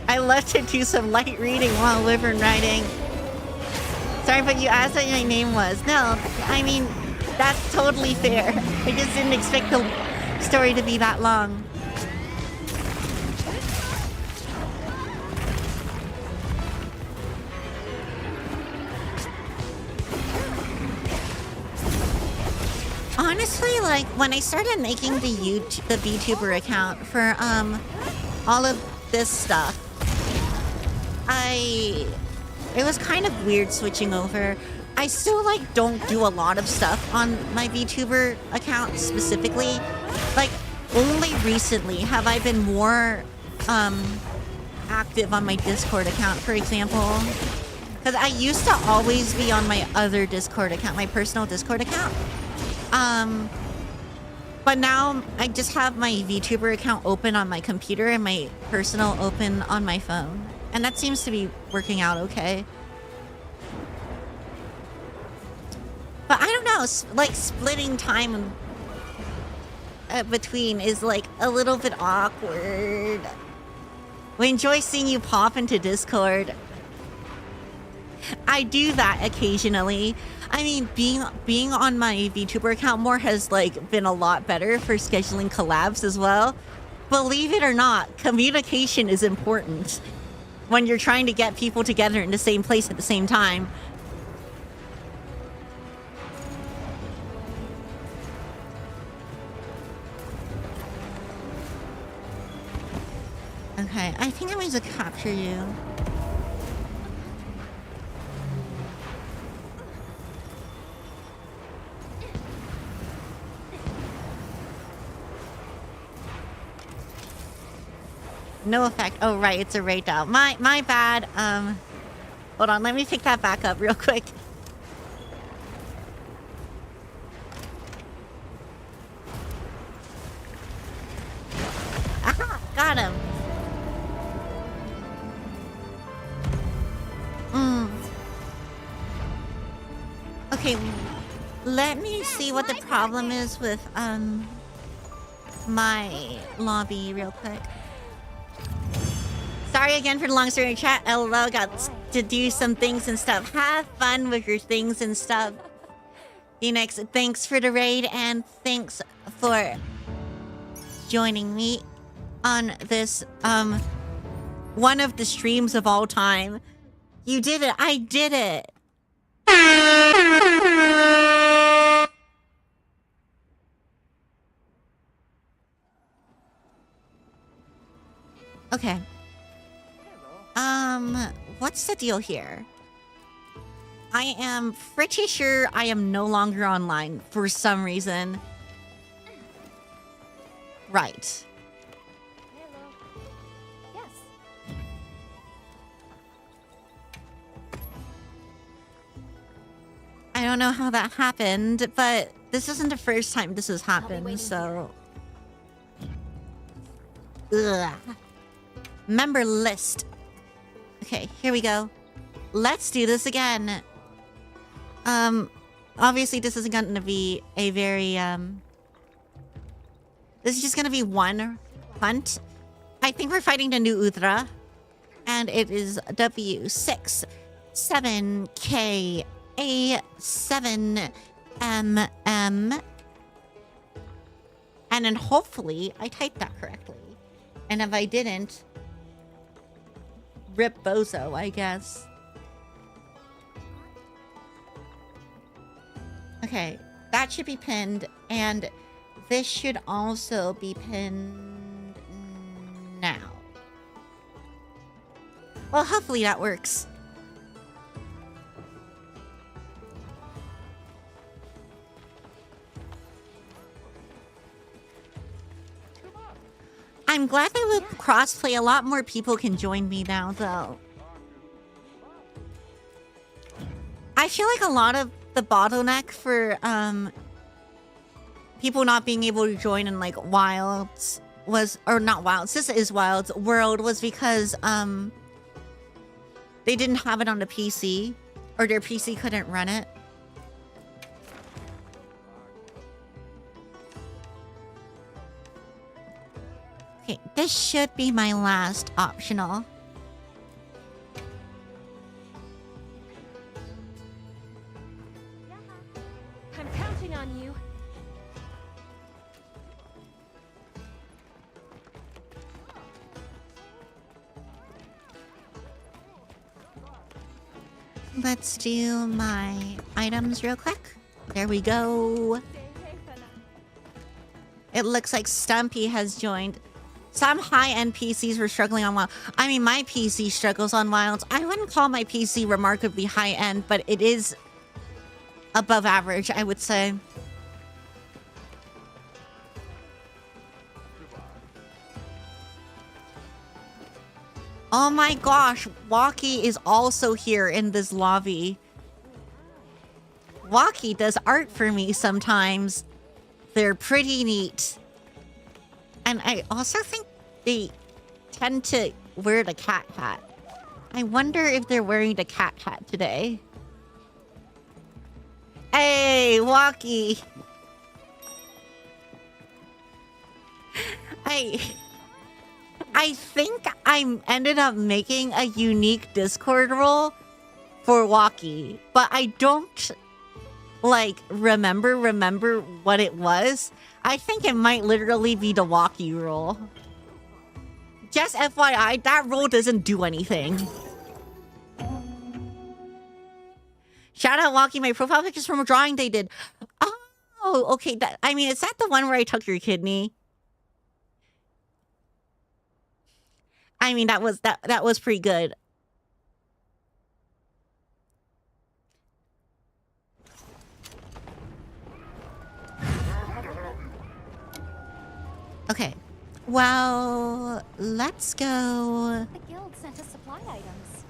I love to do some light reading while wyvern riding. Sorry, but you asked what my name was. No, I mean, that's totally fair. I just didn't expect the story to be that long. Honestly, like, when I started making the VTuber account for, all of this stuff, it was kind of weird switching over. I still, like, don't do a lot of stuff on my VTuber account specifically. Like, only recently have I been more, active on my Discord account, for example. Because I used to always be on my other Discord account, my personal Discord account. But now I just have my VTuber account open on my computer and my personal open on my phone. And that seems to be working out okay. But I don't know, like splitting time between is like a little bit awkward. We enjoy seeing you pop into Discord. I do that occasionally. I mean, being on my VTuber account more has like been a lot better for scheduling collabs as well. Believe it or not, communication is important when you're trying to get people together in the same place at the same time. Okay, I think I'm going to capture you. No effect. Oh, right, it's a raid out. My bad. Hold on, let me pick that back up real quick. Aha, got him. Okay, let me see what the problem is with my lobby real quick. Sorry again for the long story chat. LOL, got to do some things and stuff. Have fun with your things and stuff. Phoenix, thanks for the raid and thanks for joining me on this one of the streams of all time. You did it. I did it. Okay. What's the deal here? I am pretty sure I am no longer online for some reason. Right. Hello. Yes. I don't know how that happened, but This isn't the first time this has happened, so... Ugh. Member list. Okay, here we go. Let's do this again. Obviously this isn't going to be a very, This is just going to be one hunt. I think we're fighting the new Udra. And it is W6 7K A7MM. And then hopefully I typed that correctly. And if I didn't, rip bozo, I guess. Okay, that should be pinned, and this should also be pinned now. Well, hopefully that works. I'm glad that with crossplay, a lot more people can join me now, though. I feel like a lot of the bottleneck for people not being able to join in like Wilds was, or not Wilds, this is Wilds World, was because they didn't have it on the PC, or their PC couldn't run it. Okay, this should be my last optional. I'm counting on you. Let's do my items real quick. There we go. It looks like Stumpy has joined. Some high-end PCs were struggling on Wild. I mean, my PC struggles on Wilds. I wouldn't call my PC remarkably high-end, but it is above average, I would say. Oh my gosh, Waki is also here in this lobby. Waki does art for me sometimes. They're pretty neat. And I also think they tend to wear the cat hat. I wonder if they're wearing the cat hat today. Hey, Waki. I think I ended up making a unique Discord role for Waki, but I don't like remember what it was. I think it might literally be the Waki role. Just FYI, that role doesn't do anything. Shout out Waki, my profile picture's from a drawing they did. Oh, okay. I mean, is that the one where I took your kidney? I mean, that was pretty good. Okay. Well, let's go The guild sent us supply items.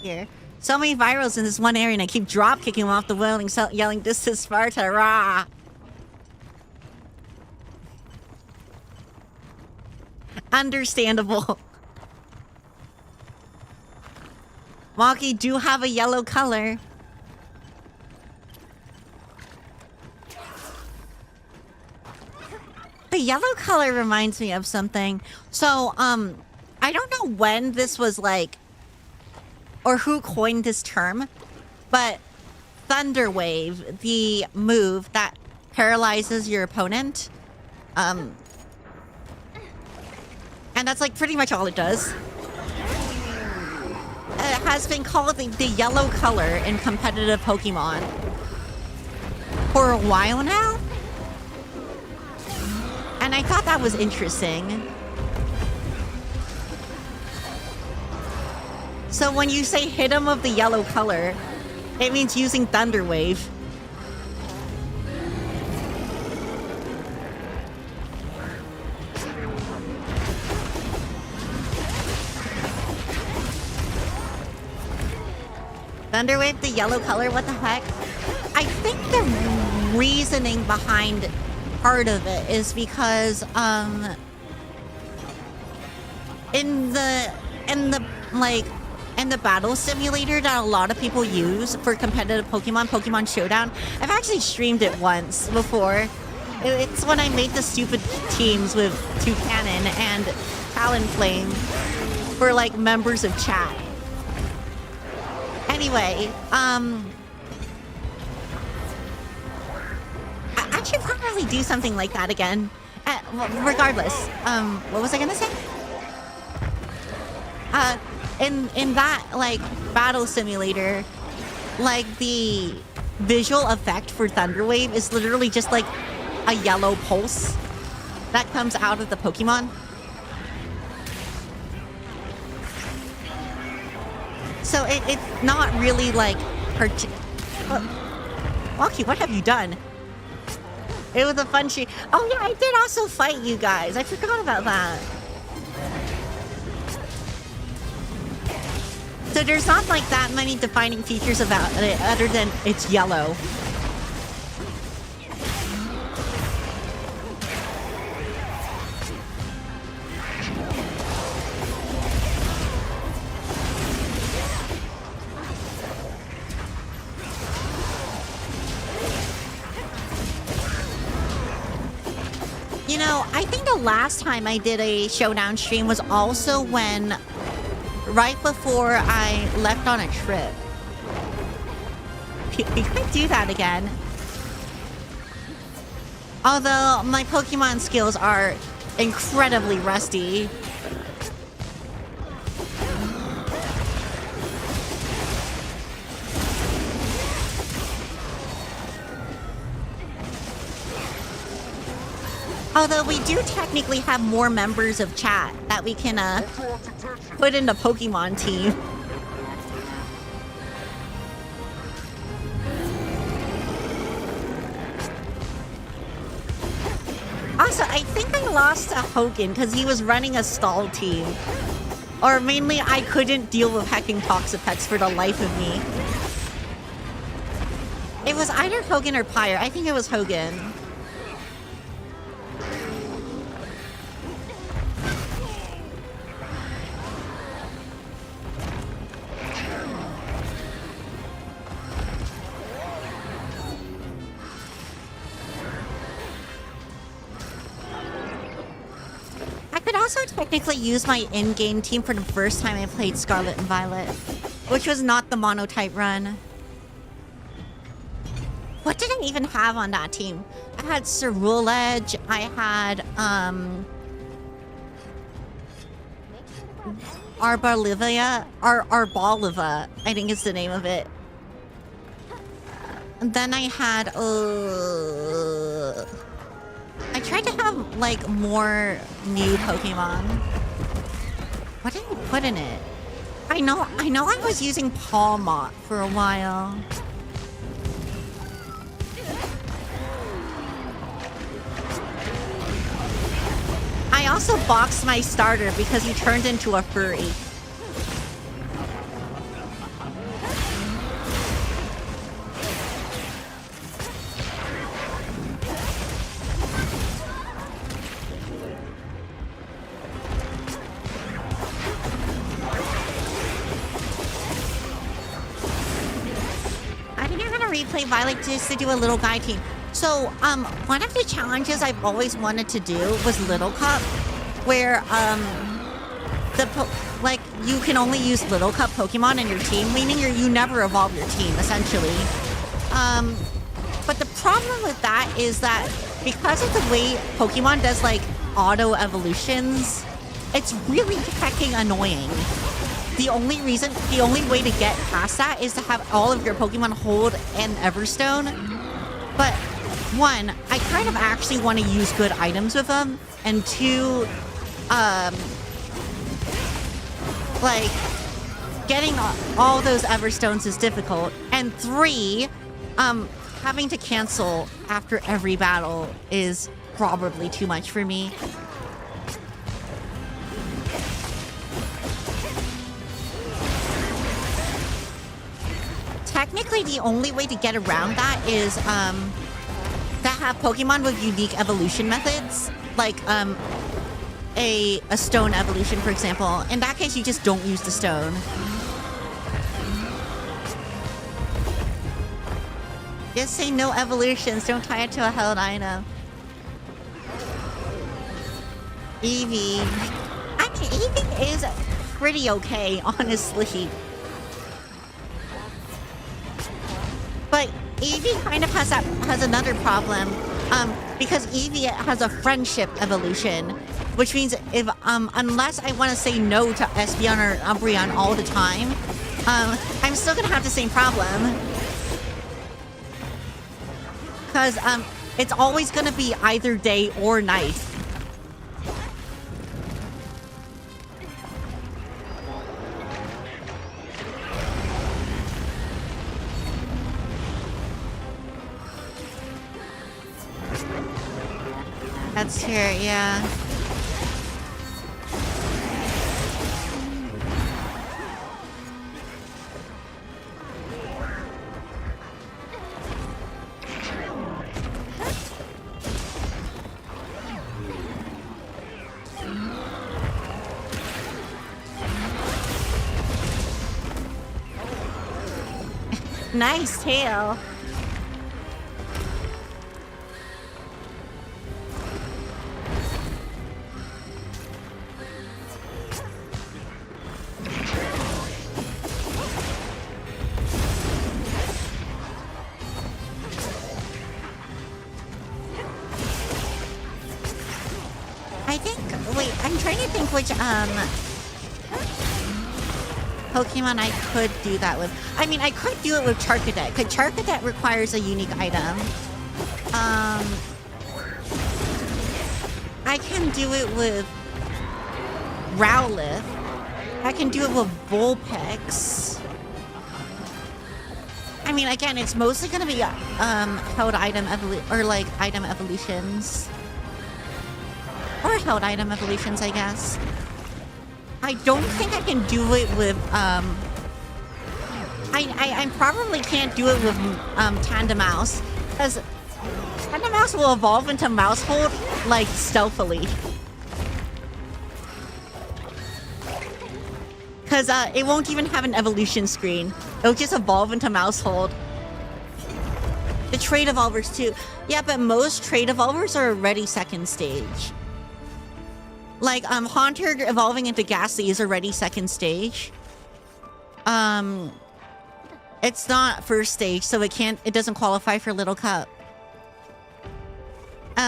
here. So many virals in this one area, and I keep drop kicking them off the building, yelling, "This is Sparta, rah!" Understandable. Waki do have a yellow color. The yellow color reminds me of something. So, I don't know when this was like, or who coined this term, but Thunder Wave, the move that paralyzes your opponent, and that's like pretty much all it does. It has been called the yellow color in competitive Pokemon for a while now. And I thought that was interesting. So when you say hit him of the yellow color, it means using Thunder Wave. Thunder Wave, the yellow color, what the heck? I think the reasoning behind part of it is because in the battle simulator that a lot of people use for competitive Pokemon Showdown, I've actually streamed it once before. It's when I made the stupid teams with Toucannon and Talonflame for like members of chat. Anyway, I should probably do something like that again. Regardless, what was I gonna say? In that like battle simulator, like the visual effect for Thunderwave is literally just like a yellow pulse that comes out of the Pokemon. So it's not really like Lucky, what have you done? It was a fun stream. Oh yeah, I did also fight you guys. I forgot about that. So there's not like that many defining features about it other than it's yellow. You know, I think the last time I did a Showdown stream was also when right before I left on a trip. We could do that again. Although my Pokemon skills are incredibly rusty. Although we do technically have more members of chat that we can put in the Pokemon team. Also, I think I lost to Hogan because he was running a stall team. Or mainly I couldn't deal with hecking Toxapex for the life of me. It was either Hogan or Pyre. I think it was Hogan. Also technically used my in-game team for the first time I played Scarlet and Violet, which was not the monotype run. What did I even have on that team? I had Ceruledge, I had Arboliva, I think is the name of it. And then I had I tried to have, like, more new Pokemon. What did I put in it? I know I was using Palmot for a while. I also boxed my starter because he turned into a furry. Play Violet just to do a little guide team. So, one of the challenges I've always wanted to do was Little Cup, where, you can only use Little Cup Pokemon in your team, meaning you never evolve your team, essentially. But the problem with that is that because of the way Pokemon does, like, auto-evolutions, it's really fucking annoying. The only way to get past that is to have all of your Pokemon hold an Everstone. But one, I kind of actually want to use good items with them. And two, like, getting all those Everstones is difficult. And three, having to cancel after every battle is probably too much for me. Technically, the only way to get around that is have Pokemon with unique evolution methods, like a stone evolution, for example. In that case, you just don't use the stone. Just say no evolutions. Don't tie it to a held item. Eevee. I mean, Eevee is pretty okay, honestly. But Eevee kind of has another problem, because Eevee has a friendship evolution, which means if unless I want to say no to Espeon or Umbreon all the time, I'm still gonna have the same problem. Because it's always gonna be either day or night. That's here, yeah. Nice tail. Wait, I'm trying to think which Pokemon I could do that with. I mean, I could do it with Charcadet, because Charcadet requires a unique item. I can do it with Rowlith. I can do it with Vulpix. I mean, again, it's mostly gonna be held item item evolutions. Or held item evolutions, I guess. I don't think I can do it with, I probably can't do it with, Tandemaus. Because Tandemaus will evolve into Mousehold, like, stealthily. Because, it won't even have an evolution screen. It'll just evolve into Mousehold. The trade evolvers, too. Yeah, but most trade evolvers are already second stage. Like, Haunter evolving into Ghastly is already second stage. It's not first stage, so it doesn't qualify for Little Cup.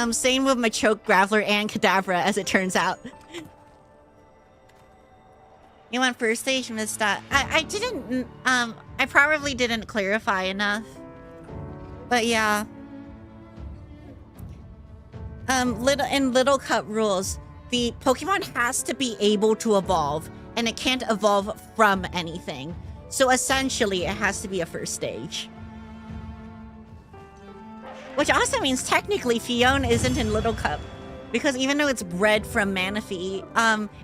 Same with Machoke, Graveler, and Kadabra, as it turns out. You want first stage, missed that. I didn't, I probably didn't clarify enough. But yeah. In Little Cup rules, the Pokemon has to be able to evolve, and it can't evolve from anything. So essentially, it has to be a first stage. Which also means technically Fion isn't in Little Cup, because even though it's bred from Manaphy,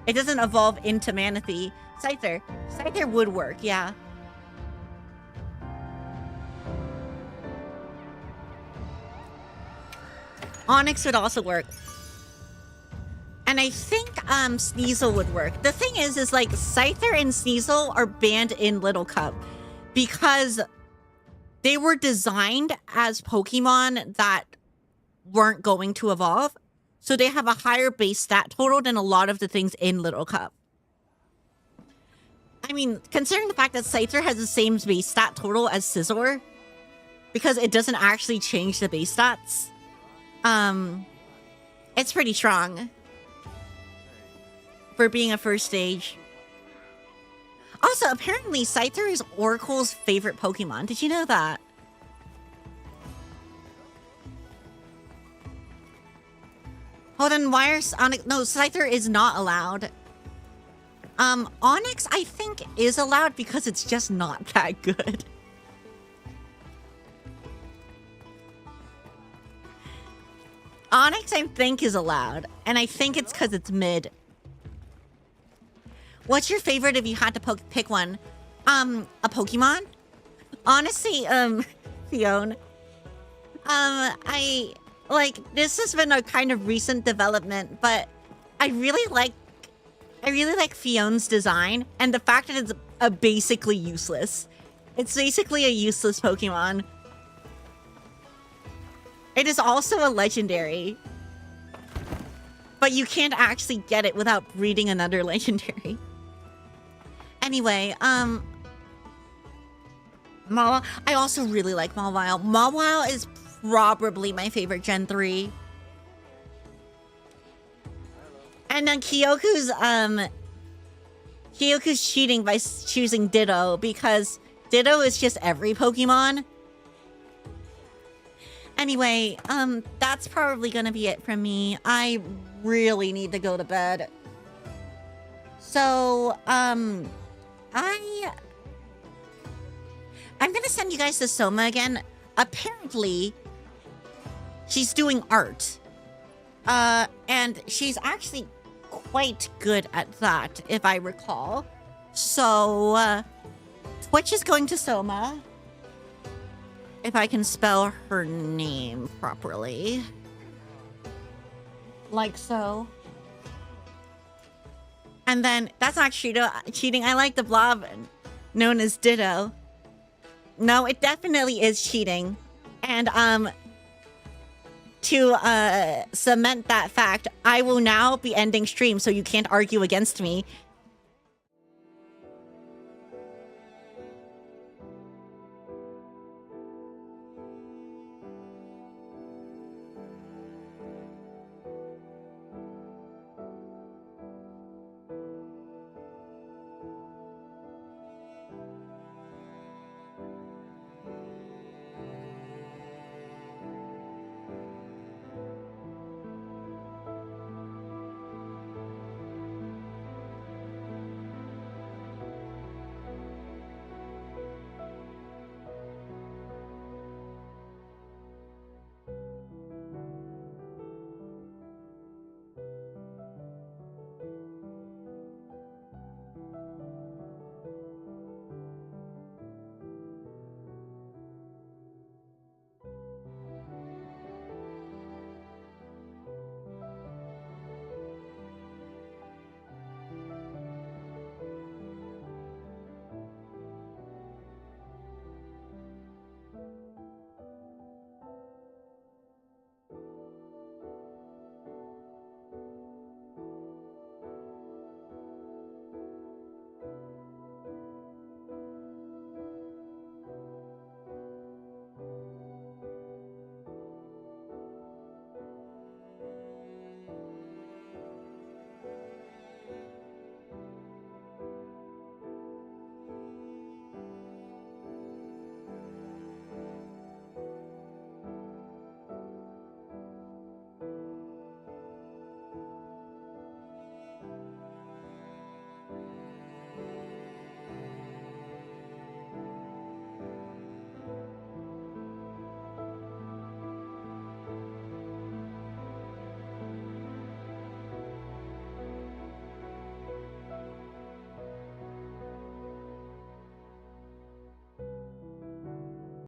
it doesn't evolve into Manaphy. Scyther. Scyther would work, yeah. Onyx would also work. And I think Sneasel would work. The thing is like Scyther and Sneasel are banned in Little Cup because they were designed as Pokemon that weren't going to evolve. So they have a higher base stat total than a lot of the things in Little Cup. I mean, considering the fact that Scyther has the same base stat total as Scizor, because it doesn't actually change the base stats, it's pretty strong for being a first stage. Also, apparently, Scyther is Oracle's favorite Pokemon. Did you know that? Hold on, why are Onyx... No, Scyther is not allowed. Onyx, I think, is allowed because it's just not that good. Onyx, I think, is allowed. And I think it's because it's mid. What's your favorite if you had to pick one? A Pokemon? Honestly, Fiona. like, this has been a kind of recent development, but I really like Fionne's design, and the fact that it's basically useless. It's basically a useless Pokemon. It is also a legendary, but you can't actually get it without breeding another legendary. Anyway, Mawile. I also really like Mawile. Mawile is probably my favorite Gen 3. And then Kyoku's cheating by choosing Ditto because Ditto is just every Pokemon. Anyway, that's probably gonna be it from me. I really need to go to bed. So, I'm gonna send you guys to Soma again. Apparently, she's doing art. And she's actually quite good at that, if I recall. So, Twitch is going to Soma. If I can spell her name properly. Like so. And then, that's not cheating. I like the blob known as Ditto. No, it definitely is cheating. And, to cement that fact, I will now be ending stream, so you can't argue against me.